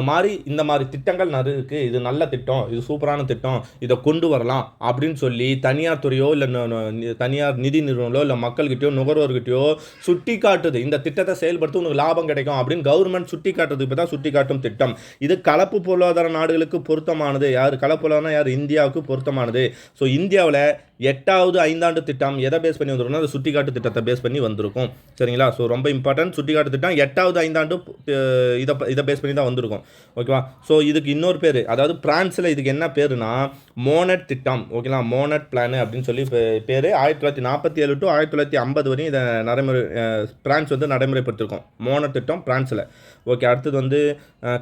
மாதிரி திட்டங்கள் இருக்குது, இது நல்ல திட்டம், இது சூப்பரான திட்டம், இதை கொண்டு வரலாம் அப்படின்னு சொல்லி தனியார் துறையோ இல்லை தனியார் நிதி நிறுவனங்களோ இல்லை மக்கள்கிட்டயோ நுகர்வோர்கிட்டயோ சுட்டி காட்டுது. இந்த திட்டத்தை செயல்படுத்த உனக்கு லாபம் கிடைக்கும் அப்படின்னு கவர்மெண்ட் சுட்டி காட்டுறதுக்கு இப்போ தான் சுட்டி காட்டும் திட்டம். இது கலப்பு பொருளாதார நாடுகளுக்கு பொருத்தமானது. கலப்பு பொருளாதாரம் இந்தியாவுக்கு பொருத்தமானது. ஸோ இந்தியாவில் 8வது 5ஆண்டு திட்டம் எதை பேஸ் பண்ணி வந்துருக்குன்னா அந்த சுட்டிக்காட்டு திட்டத்தை பேஸ் பண்ணி வந்திருக்கும். சரிங்களா, ஸோ ரொம்ப இம்பார்ட்டன்ட். சுட்டிக்காட்டு திட்டம் 8வது 5ஆண்டு இதை பேஸ் பண்ணி தான் வந்திருக்கும். ஓகேவா, ஸோ இதுக்கு இன்னொரு பேர், அதாவது பிரான்ஸில் இதுக்கு என்ன பேருனா மோனட் திட்டம். ஓகேங்களா, மோனட் பிளான் அப்படின்னு சொல்லி பேர். 1947 to 1950 வரையும் இதை பிரான்ஸ் வந்து நடைமுறைப்படுத்திருக்கோம் மோனட் திட்டம் பிரான்ஸில். ஓகே, அடுத்தது வந்து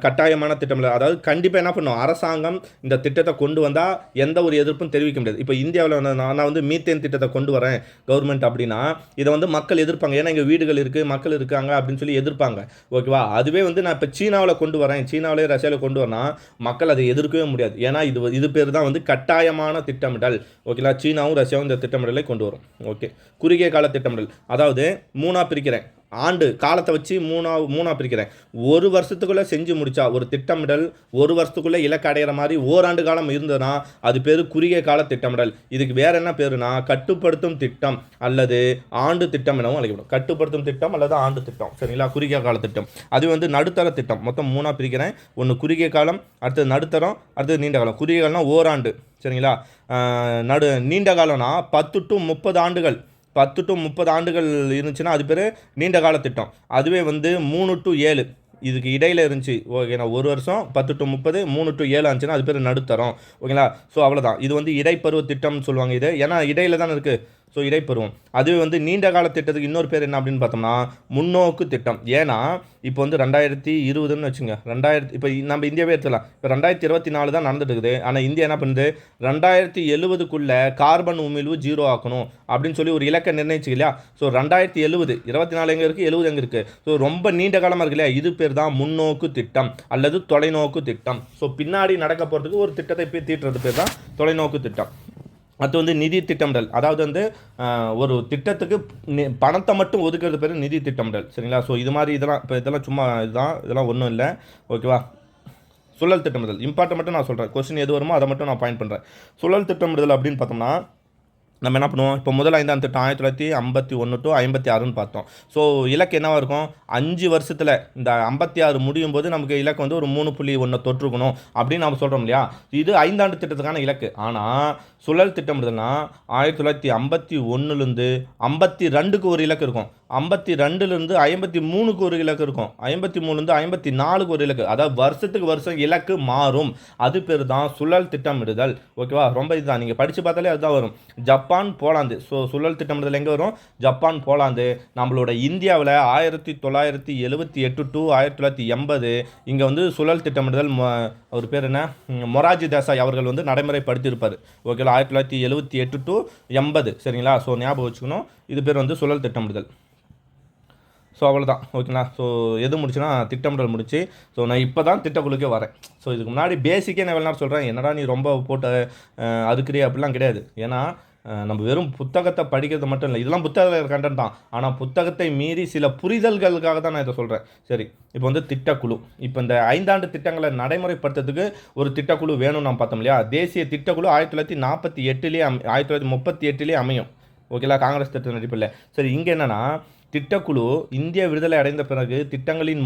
கட்டாயமான திட்டம் இல்லை, அதாவது கண்டிப்பாக என்ன பண்ணும் அரசாங்கம் இந்த திட்டத்தை கொண்டு வந்தால் எந்த ஒரு எதிர்ப்பும் தெரிவிக்க முடியாது. இப்போ இந்தியாவில் நான் வந்து மீத்தேன் திட்டத்தை கொண்டு வரேன் கவர்மெண்ட் அப்படின்னா இதை வந்து மக்கள் எதிர்ப்பாங்க, ஏன்னா இங்கே வீடுகள் இருக்குது மக்கள் இருக்காங்க அப்படின்னு சொல்லி எதிர்ப்பாங்க. ஓகேவா, அதுவே வந்து நான் இப்போ சீனாவில் கொண்டு வரேன், சீனாவிலே ரஷ்யாவில் கொண்டு வரேன், மக்கள் அதை எதிர்க்கவே முடியாது. ஏன்னா இது பேர் தான் வந்து கட்டாயமான திட்டமிடல். ஓகேங்களா, சீனாவும் ரஷ்யாவும் இந்த திட்டமிடலை கொண்டு வரும். ஓகே, குறுகிய கால திட்டமிடல், அதாவது 3ஆக பிரிக்கிறேன், ஆண்டு காலத்தை வச்சு மூணாக பிரிக்கிறேன். 1 வருஷத்துக்குள்ளே செஞ்சு முடித்தா ஒரு திட்டமிடல் 1 வருஷத்துக்குள்ளே இலக்கு அடைகிற மாதிரி ஓராண்டு காலம் இருந்ததுன்னா அது பேர் குறுகிய கால திட்டமிடல். இதுக்கு வேறு என்ன பேருனா கட்டுப்படுத்தும் திட்டம் அல்லது ஆண்டு திட்டம் எனவும் அழைக்கப்படும். கட்டுப்படுத்தும் திட்டம் அல்லது ஆண்டு திட்டம். சரிங்களா, குறுகிய கால திட்டம். அது வந்து நடுத்தர திட்டம். மொத்தம் 3ஆக பிரிக்கிறேன். ஒன்று குறுகிய காலம், அடுத்தது நடுத்தரம், அடுத்தது நீண்ட காலம். குறுகிய காலம்னா ஓராண்டு. சரிங்களா, நீண்ட காலம்னா 10 to 30 ஆண்டுகள். 10 to 30 ஆண்டுகள் இருந்துச்சுன்னா அது பேர் நீண்ட கால திட்டம். அதுவே வந்து 3 to 7 இதுக்கு இடையில் இருந்துச்சு. ஓகேண்ணா, 1 வருஷம் 10 to 30, 3 to 7 ஆச்சுன்னா அது பேர் நடுத்தரம். ஓகேங்களா, ஸோ அவ்வளோதான். இது வந்து இடைப்பருவ திட்டம்னு சொல்லுவாங்க. இது ஏன்னா இடையில தானே இருக்குது, ஸோ இடைப்பருவம். அதுவே வந்து நீண்ட கால திட்டத்துக்கு இன்னொரு பேர் என்ன அப்படின்னு பார்த்தோம்னா முன்னோக்கு திட்டம். ஏன்னா இப்போ வந்து 2020ன்னு வச்சுங்க, இப்போ நம்ம இந்தியாவே எடுத்துக்கலாம். இப்போ 2024 தான் நடந்துட்டு இருக்குது. ஆனால் இந்தியா என்ன பண்ணுது, 2070க்குள்ளே கார்பன் உமிழ்வு 0 ஆக்கணும் அப்படின்னு சொல்லி ஒரு இலக்கை நிர்ணயிச்சு இல்லையா. ஸோ 2070, 24 எங்கே இருக்குது, 70 எங்கே இருக்குது. ஸோ ரொம்ப நீண்ட காலமாக இருக்கு இல்லையா. இது பேர் தான் முன்னோக்கு திட்டம் அல்லது தொலைநோக்கு திட்டம். ஸோ பின்னாடி நடக்க போகிறதுக்கு ஒரு திட்டத்தை போய் தீட்டுறது பேர் தான் தொலைநோக்கு திட்டம். அது வந்து நிதி திட்டமிடல், அதாவது வந்து ஒரு திட்டத்துக்கு பணத்தை மட்டும் ஒதுக்கிறது பேர் நிதி திட்டமிடல். சரிங்களா, ஸோ இது மாதிரி இதெல்லாம் சும்மா இதெல்லாம் ஒன்றும் இல்லை. ஓகேவா, சுழல் திட்டமிடல் இம்பார்ட்டன் மட்டும் நான் சொல்கிறேன். கொஸ்டின் எது வருமோ அதை மட்டும் நான் பாயிண்ட் பண்ணுறேன். சுழல் திட்டமிடல் அப்படின்னு பார்த்தோம்னா நம்ம என்ன பண்ணுவோம், இப்போ முதல் 5ஆம் திட்டம் 1951 to 56ன்னு பார்த்தோம். ஸோ இலக்கு என்னவாக இருக்கும், 5 வருஷத்தில் இந்த 56 முடியும் போது நமக்கு இலக்கு வந்து ஒரு 3.1 தொற்றுக்கணும் அப்படின்னு நம்ம சொல்கிறோம் இல்லையா. இது 5ஆண்டு திட்டத்துக்கான இலக்கு. ஆனால் சுழல் திட்டமிடுதுன்னா 1951லேருந்து 52க்கு ஒரு இலக்கு இருக்கும், 52லேருந்து 53க்கு ஒரு இலக்கு இருக்கும், 53லேருந்து 54க்கு ஒரு இலக்கு. அதாவது வருஷத்துக்கு வருஷம் இலக்கு மாறும். அது பேர் தான் சுழல் திட்டமிடுதல். ஓகேவா, ரொம்ப இதுதான், நீங்கள் படித்து பார்த்தாலே அதுதான் வரும். Japan, Poland. ஸோ சுழல் திட்டமிடுதல் எங்கே வரும், ஜப்பான், போலாந்து. நம்மளோட இந்தியாவில் 1978 to 1980 இங்கே வந்து சுழல் திட்டமிடுதல் அவர் பேர் என்ன, மொராஜி தேசாய் அவர்கள் வந்து நடைமுறைப்படுத்தியிருப்பார். ஓகேவா, 1978 to 80. சரிங்களா, ஸோ ஞாபகம் வச்சுக்கணும். இது பேர் வந்து சுழல் திட்டமிடுதல். ஸோ அவ்வளோதான். ஓகேங்களா, ஸோ எது முடிச்சுன்னா திட்டமிடல் முடிச்சு. ஸோ நான் இப்போ தான் திட்டக்குழுக்கே வரேன். ஸோ இதுக்கு முன்னாடி பேசிக்கே நான் எவ்வளோ நேரம் சொல்கிறேன், என்னடா நீ ரொம்ப போட்டு அதுக்குறியே அப்படிலாம் கிடையாது. ஏன்னா நம்ம வெறும் புத்தகத்தை படிக்கிறது மட்டும் இல்லை, இதெல்லாம் புத்தக கண்டென்ட் தான். ஆனால் புத்தகத்தை மீறி சில புரிதல்களுக்காக தான் நான் இதை சொல்கிறேன். சரி, இப்போ வந்து திட்டக்குழு, இப்போ இந்த 5 ஆண்டு திட்டங்களை நடைமுறைப்படுத்துறதுக்கு ஒரு திட்டக்குழு வேணும்னு நான் பார்த்தோம் இல்லையா. தேசிய திட்டக்குழு 1948 1938 அமையும். ஓகேலா, காங்கிரஸ் திட்ட நடிப்பில். சரி, இங்கே என்னென்னா திட்டக்குழு இந்திய விடுதலை அடைந்த பிறகு திட்டங்களின்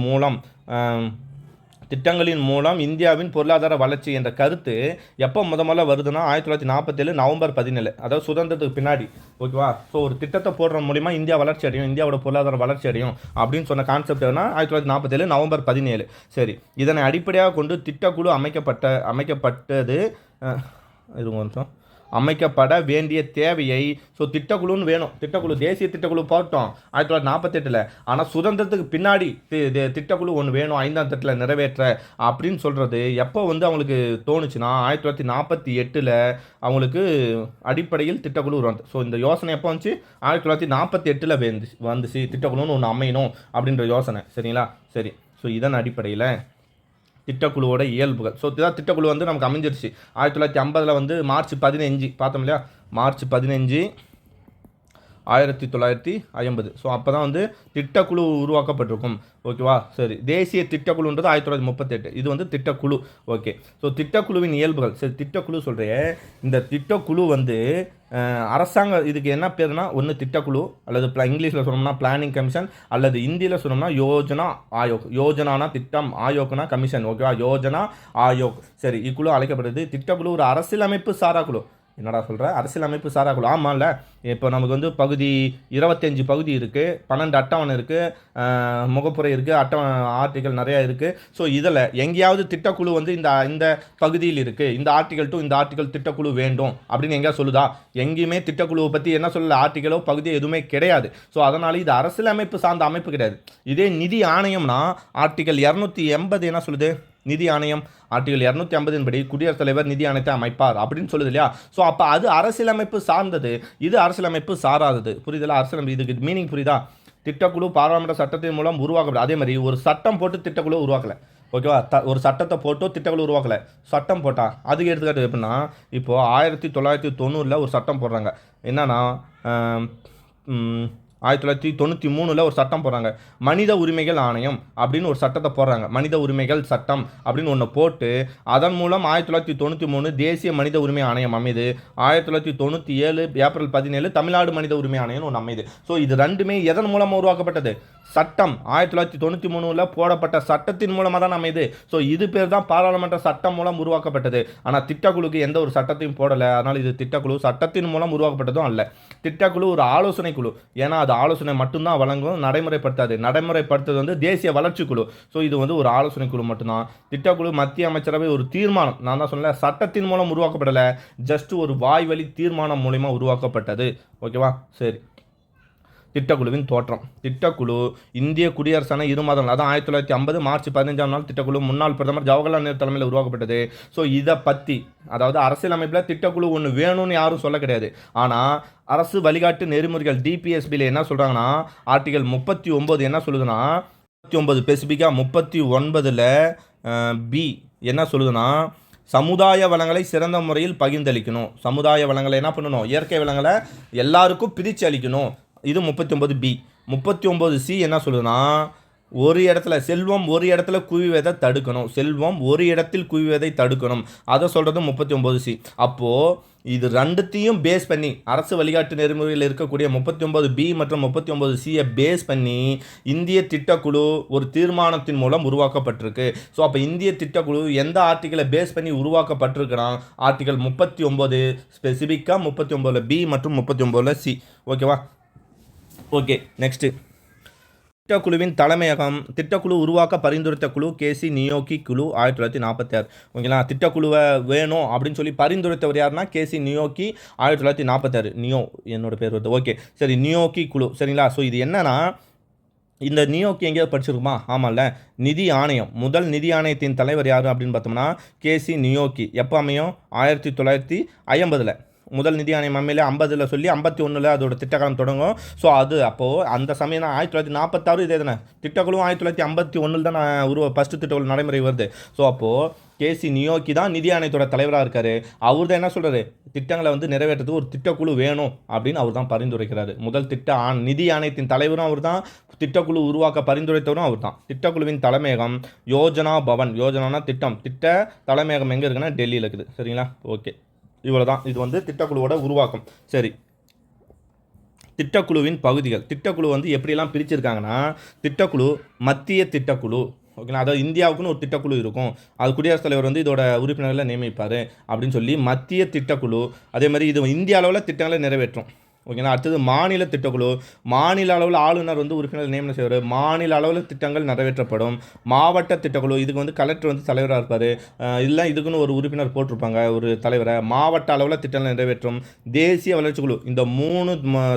மூலம் இந்தியாவின் பொருளாதார வளர்ச்சி என்ற கருத்து எப்போ முதல்ல வருதுன்னா 1947 நவம்பர் 17, அதாவது சுதந்திரத்துக்கு பின்னாடி. ஓகேவா. ஸோ ஒரு திட்டத்தை போடுற மூலிமா இந்தியா வளர்ச்சி அடையும், இந்தியாவோட பொருளாதார வளர்ச்சி அடையும் அப்படின்னு சொன்ன கான்செப்ட் எதுனா 1947 நவம்பர் 17. சரி, இதனை அடிப்படையாக கொண்டு திட்டக்குழு அமைக்கப்பட்டது அமைக்கப்பட வேண்டிய தேவையை. ஸோ திட்டக்குழுன்னு வேணும், திட்டக்குழு தேசிய திட்டக்குழு போட்டோம் 1948. ஆனால் சுதந்திரத்துக்கு பின்னாடி திட்டக்குழு ஒன்று வேணும் 5ஆம் திட்டத்தில் நிறைவேற்ற அப்படின்னு சொல்கிறது எப்போ வந்து அவங்களுக்கு தோணுச்சுன்னா 1948 அவங்களுக்கு அடிப்படையில் திட்டக்குழு உருவாச்சு. ஸோ இந்த யோசனை எப்போ வந்துச்சு 1948 வந்துச்சு, திட்டக்குழுன்னு ஒன்று அமையணும் அப்படின்ற யோசனை. சரிங்களா. சரி, ஸோ இதன் அடிப்படையில் திட்டக்குழுவோட இயல்புகள். ஸோ இதான் திட்டக்குழு வந்து நமக்கு அமைஞ்சிருச்சு 1950 வந்து மார்ச் 15 பார்த்தோம் இல்லையா. மார்ச் 15 1950. ஸோ அப்போ தான் வந்து திட்டக்குழு உருவாக்கப்பட்டிருக்கும். ஓகேவா. சரி, தேசிய திட்டக்குழுன்றது 1938, இது வந்து திட்டக்குழு. ஓகே. ஸோ திட்டக்குழுவின் இயல்புகள். சரி, திட்டக்குழு சொல்கிறேன். இந்த திட்டக்குழு வந்து அரசாங்க இதுக்கு என்ன பேருனா, ஒன்று திட்டக்குழு, அல்லது இங்கிலீஷில் சொன்னோம்னா பிளானிங் கமிஷன், அல்லது ஹிந்தியில் சொன்னோம்னா யோஜனா ஆயோக். யோஜனானா திட்டம், ஆயோக்னா கமிஷன். ஓகேவா. யோஜனா ஆயோக். சரி, இக்குழு அழைக்கப்படுது. திட்டக்குழு ஒரு அரசியலமைப்பு சாரா குழு. என்னடா சொல்கிற, அரசியலமைப்பு சாரா குழு? ஆமாம் இல்லை. இப்போ நமக்கு வந்து பகுதி 25 பகுதி இருக்குது, 12 அட்டவணை இருக்குது, முகப்புரை இருக்குது, ஆர்டிகல் நிறையா இருக்குது. ஸோ இதில் எங்கேயாவது திட்டக்குழு வந்து இந்த பகுதியில் இருக்குது, இந்த ஆர்டிகல் டு இந்த ஆர்டிகல் திட்டக்குழு வேண்டும் அப்படின்னு எங்கேயா சொல்லுதா? எங்கேயுமே திட்டக்குழுவை பற்றி என்ன சொல்லல, ஆர்டிகலோ பகுதியோ எதுவுமே கிடையாது. ஸோ அதனால் இது அரசியலமைப்பு சார்ந்த அமைப்பு கிடையாது. இதே நிதி ஆணையம்னா ஆர்டிகல் 280 என்ன சொல்லுது? நிதி ஆணையம் ஆர்டிகல் 250 படி குடியரசுத் தலைவர் நிதி ஆணையத்தை அமைப்பார் அப்படின்னு சொல்லுது இல்லையா. ஸோ அப்போ அது அரசியலமைப்பு சார்ந்தது, இது அரசியலமைப்பு சாராதது. புரியுதுல? அரசியலமைப்பு இதுக்கு மீனிங் புரியுதா? திட்டக்குழு பாராளுமன்ற சட்டத்தின் மூலம் உருவாக்கப்படும். அதே மாதிரி ஒரு சட்டம் போட்டு திட்டக்குழு உருவாக்கலை. ஓகேவா. ஒரு சட்டத்தை போட்டு திட்டக்குழு உருவாக்கலை, சட்டம் போட்டா. அதுக்கு எடுத்துக்காட்டு எப்படின்னா, இப்போது 1990 ஒரு சட்டம் போடுறாங்க. என்னன்னா 1993 ஒரு சட்டம் போடுறாங்க, மனித உரிமைகள் ஆணையம் அப்படின்னு ஒரு சட்டத்தை போடுறாங்க. மனித உரிமைகள் சட்டம் அப்படின்னு ஒன்று போட்டு அதன் மூலம் 1993 தேசிய மனித உரிமை ஆணையம் அமைது. 1997 ஏப்ரல் 17 தமிழ்நாடு மனித உரிமை ஆணையம் ஒன்று அமைது. ஸோ இது ரெண்டுமே எதன் மூலமாக உருவாக்கப்பட்டது? சட்டம் 1993 போடப்பட்ட சட்டத்தின் மூலமாக தான் அமைது. ஸோ இது பேர் தான் பாராளுமன்ற சட்டம் மூலம் உருவாக்கப்பட்டது. ஆனால் திட்டக்குழுக்கு எந்த ஒரு சட்டத்தையும் போடலை. அதனால் இது திட்டக்குழு சட்டத்தின் மூலம் உருவாக்கப்பட்டதும் அல்ல. திட்டக்குழு ஒரு ஆலோசனை குழு. ஏன்னா அது ஆலோசனை மட்டும்தான் வழங்கும், நடைமுறைப்படுத்தாது. நடைமுறைப்படுத்துறது வந்து தேசிய வளர்ச்சி குழு. ஸோ இது வந்து ஒரு ஆலோசனை குழு மட்டும்தான். திட்டக்குழு மத்திய அமைச்சரவை ஒரு தீர்மானம், நான் தான் சொன்னேன், சட்டத்தின் மூலம் உருவாக்கப்படலை, ஜஸ்ட் ஒரு வாய்வழி தீர்மானம் மூலமா உருவாக்கப்பட்டது. ஓகேவா. சரி, திட்டக்குழுவின் தோற்றம். திட்டக்குழு இந்திய குடியரசான 2 மாதங்கள், அதான் 1950 மார்ச் 15 திட்டக்குழு முன்னாள் பிரதமர் ஜவஹர்லால் நேரு தலைமையில் உருவாக்கப்பட்டது. ஸோ இதை பற்றி, அதாவது அரசியலமைப்பில் திட்டக்குழு ஒன்று வேணும்னு யாரும் சொல்ல கிடையாது. ஆனால் அரசு வழிகாட்டு நெறிமுறைகள் டிபிஎஸ்பியில் என்ன சொல்கிறாங்கன்னா, ஆர்டிகல் 39 என்ன சொல்லுதுன்னா, 39 ஸ்பெசிஃபிக்காக 39 பி என்ன சொல்லுதுன்னா, சமுதாய வளங்களை சிறந்த முறையில் பகிர்ந்தளிக்கணும். சமுதாய வளங்களை என்ன பண்ணணும்? இயற்கை வளங்களை எல்லாருக்கும் பிரித்து அளிக்கணும். இது 39 பி. 39 சி என்ன சொல்லுதுன்னா, ஒரு இடத்துல செல்வம் ஒரு இடத்துல குவிவதை தடுக்கணும். செல்வம் ஒரு இடத்தில் குவிவதை தடுக்கணும். அதை சொல்கிறது 39 சி. அப்போது இது ரெண்டுத்தையும் பேஸ் பண்ணி, அரசு வழிகாட்டு நெறிமுறையில் இருக்கக்கூடிய 39 பி மற்றும் 39 சியை பேஸ் பண்ணி இந்திய திட்டக்குழு ஒரு தீர்மானத்தின் மூலம் உருவாக்கப்பட்டிருக்கு. ஸோ அப்போ இந்திய திட்டக்குழு எந்த ஆர்டிக்கலை பேஸ் பண்ணி உருவாக்கப்பட்டிருக்குன்னா, ஆர்டிகல் 39 ஸ்பெசிஃபிக்காக 39 பி மற்றும் 39 சி. ஓகேவா. ஓகே, நெக்ஸ்ட்டு திட்டக்குழுவின் தலைமையகம். திட்டக்குழு உருவாக்க பரிந்துரைத்த குழு கேசி நியோக்கி குழு 1946. ஓகேங்களா. திட்டக்குழுவை வேணும் அப்படின்னு சொல்லி பரிந்துரைத்தவர் யாருன்னா கேசி நியோக்கி 1946. நியோ என்னோட பேர் வருது. ஓகே, சரி, நியோக்கி குழு. சரிங்களா. ஸோ இது என்னன்னா, இந்த நியோக்கி எங்கேயாவது படிச்சிருக்குமா? ஆமாம்ல. நிதி ஆணையம், முதல் நிதி ஆணையத்தின் தலைவர் யார் அப்படின்னு பார்த்தோம்னா கேசி நியோக்கி. எப்போ அமையும்? 1950. முதல் நிதி ஆணையம் அமையல 50ல் சொல்லி 51ல் அதோட திட்டக்காலம் தொடங்கும். ஸோ அது அப்போது அந்த சமயம் தான் 1946 இதே தானே, திட்டக்குழு 1951 தான் ஃபஸ்ட்டு திட்டக்குழு நடைமுறை வருது. ஸோ அப்போது கேசி நியோக்கி தான் நிதி ஆணையத்தோட தலைவராக இருக்கார். அவர் தான் என்ன சொல்கிறாரு, திட்டங்களை வந்து நிறைவேற்றத்துக்கு ஒரு திட்டக்குழு வேணும் அப்படின்னு அவர் தான் பரிந்துரைக்கிறாரு. முதல் நிதி ஆணையத்தின் தலைவரும் அவர் தான், திட்டக்குழு உருவாக்க பரிந்துரைத்தவரும் அவர் தான். திட்டக்குழுவின் தலைமையகம் யோஜனா பவன், யோஜனானா திட்டம், திட்ட தலைமையகம் எங்கே இருக்குன்னா டெல்லியில் இருக்குது. சரிங்களா, ஓகே, இவ்வளோ தான். இது வந்து திட்டக்குழுவோட உருவாக்கம். சரி, திட்டக்குழுவின் பகுதிகள். திட்டக்குழு வந்து எப்படியெல்லாம் பிரிச்சிருக்காங்கன்னா, திட்டக்குழு மத்திய திட்டக்குழு, ஓகேங்களா, அதாவது இந்தியாவுக்குன்னு ஒரு திட்டக்குழு இருக்கும், அது குடியரசுத் தலைவர் வந்து இதோட உறுப்பினர்களை நியமிப்பார் அப்படின்னு சொல்லி மத்திய திட்டக்குழு. அதே மாதிரி இது இந்திய அளவில் திட்டங்களை நிறைவேற்றும். ஓகேங்களா, அடுத்தது மாநில திட்டக்குழு. மாநில அளவில் ஆளுநர் வந்து உறுப்பினர் நியமனம் செய்வார். மாநில அளவில் திட்டங்கள் நிறைவேற்றப்படும். மாவட்ட திட்டக்குழு, இதுக்கு வந்து கலெக்டர் வந்து தலைவராக இருப்பார். இல்லை இதுக்குன்னு ஒரு உறுப்பினர் போட்டிருப்பாங்க, ஒரு தலைவரை. மாவட்ட அளவில் திட்டங்கள் நிறைவேற்றும். தேசிய வளர்ச்சி குழு, இந்த 3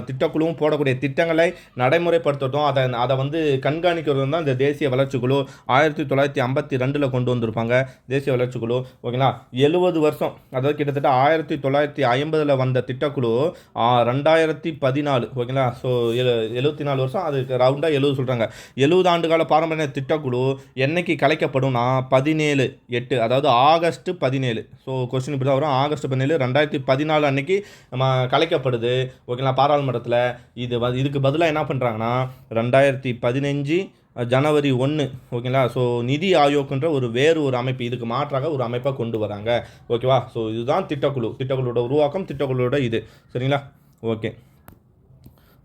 திட்டக்குழுவும் போடக்கூடிய திட்டங்களை நடைமுறைப்படுத்தட்டும், அதை வந்து கண்காணிக்கிறது தான் இந்த தேசிய வளர்ச்சி குழு. 1952 கொண்டு வந்திருப்பாங்க தேசிய வளர்ச்சி குழு. ஓகேங்களா, 70 வருஷம், அதாவது கிட்டத்தட்ட 1950 வந்த திட்டக்குழு 2014, ஓகேங்களா. ஸோ 74 வருஷம், அதுக்கு ரவுண்டாக 70 சொல்கிறாங்க. 70 ஆண்டுகால பாரம்பரிய திட்டக்குழு என்னைக்கு கலைக்கப்படும்னா 17/8, அதாவது ஆகஸ்ட் 17. ஸோ கொஸ்டின் இப்படி தான் வரும், ஆகஸ்ட் 17 2014 அன்னைக்கு நம்ம கலைக்கப்படுது. ஓகேங்களா, பாராளுமன்றத்தில். இதுக்கு பதிலாக என்ன பண்ணுறாங்கன்னா 2015 ஜனவரி 1, ஓகேங்களா. ஸோ நிதி ஆயோக்ன்ற வேறு ஒரு அமைப்பு, இதுக்கு மாற்றாக ஒரு அமைப்பை கொண்டு வராங்க. ஓகேவா. ஸோ இதுதான் திட்டக்குழு, திட்டக்குழுவோட உருவாக்கம், திட்டக்குழுவோட இது. சரிங்களா, ஓகே.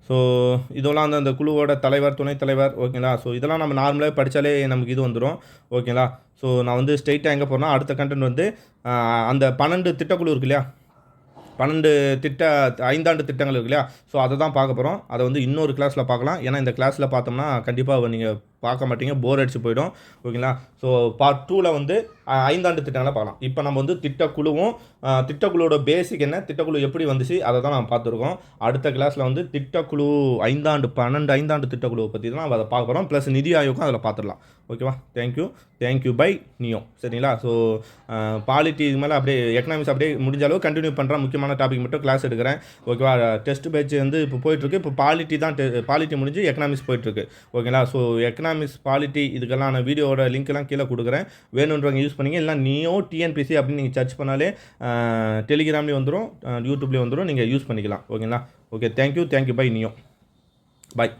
ஸோ இதெல்லாம் அந்த குழுவோட தலைவர், துணைத் தலைவர், ஓகேங்களா. ஸோ இதெல்லாம் நம்ம நார்மலாக படித்தாலே நமக்கு இது வந்துடும். ஓகேங்களா. ஸோ நான் வந்து ஸ்ட்ரெயிட்டாக எங்கே போகிறேன்னா, அடுத்த கண்டென்ட் வந்து அந்த 12 திட்டக்குழு இருக்கு இல்லையா, 12 5ஆண்டு திட்டங்கள் இருக்கு இல்லையா. ஸோ அதை தான் பார்க்க போகிறோம். அதை வந்து இன்னொரு கிளாஸில் பார்க்கலாம். ஏன்னா இந்த கிளாஸில் பார்த்தோம்னா கண்டிப்பாக நீங்கள் பார்க்க மாட்டீங்க, போர் அடிச்சு போயிடும். ஓகேங்களா. ஸோ பார்ட் 2ல் வந்து 5ஆண்டு திட்டங்களை பார்க்கலாம். இப்போ நம்ம வந்து திட்டக்குழுவும் திட்டக்குழுவோட பேசிக் என்ன, திட்டக்குழு எப்படி வந்துச்சு, அதை தான் நம்ம பார்த்துருக்கோம். அடுத்த கிளாஸில் வந்து திட்டக்குழு 12 5ஆண்டு திட்டக்குழுவை பற்றி தான் நம்ம அதை பார்க்க போகிறோம். ப்ளஸ் நிதி ஆயோகம் அதில் பார்த்துடலாம். ஓகேவா. Thank you bye neo. சரிங்களா. ஸோ பாலிட்டி இது மேலே அப்படியே எக்கனாமிக்ஸ் அப்படியே முடிஞ்ச அளவு கண்டினியூ பண்ணுறேன். முக்கியமான டாபிக் மட்டும் கிளாஸ் எடுக்கிறேன். ஓகேவா. டெஸ்ட் பேட்ச் வந்து இப்போ போயிட்டுருக்கு. இப்போ பாலிட்டி முடிஞ்சு எக்கனாமிக்ஸ் போயிட்டுருக்கு. ஓகேங்களா. ஸோ எக்கனாமிக்ஸ், பாலிட்டி இதுக்கெல்லாம் நான் வீடியோட லிங்க்லாம் கீழே கொடுக்குறேன், வேணுன்றவங்க யூஸ் பண்ணிங்க. இல்லை நியோ டிஎன்பிசி அப்படின்னு நீங்கள் சர்ச் பண்ணாலே டெலிகிராம்லேயும் வந்துடும், யூடியூப்லேயும் வந்துடும், நீங்கள் யூஸ் பண்ணிக்கலாம். ஓகேங்களா. ஓகே, தேங்க்யூ பை நியோ. பாய்.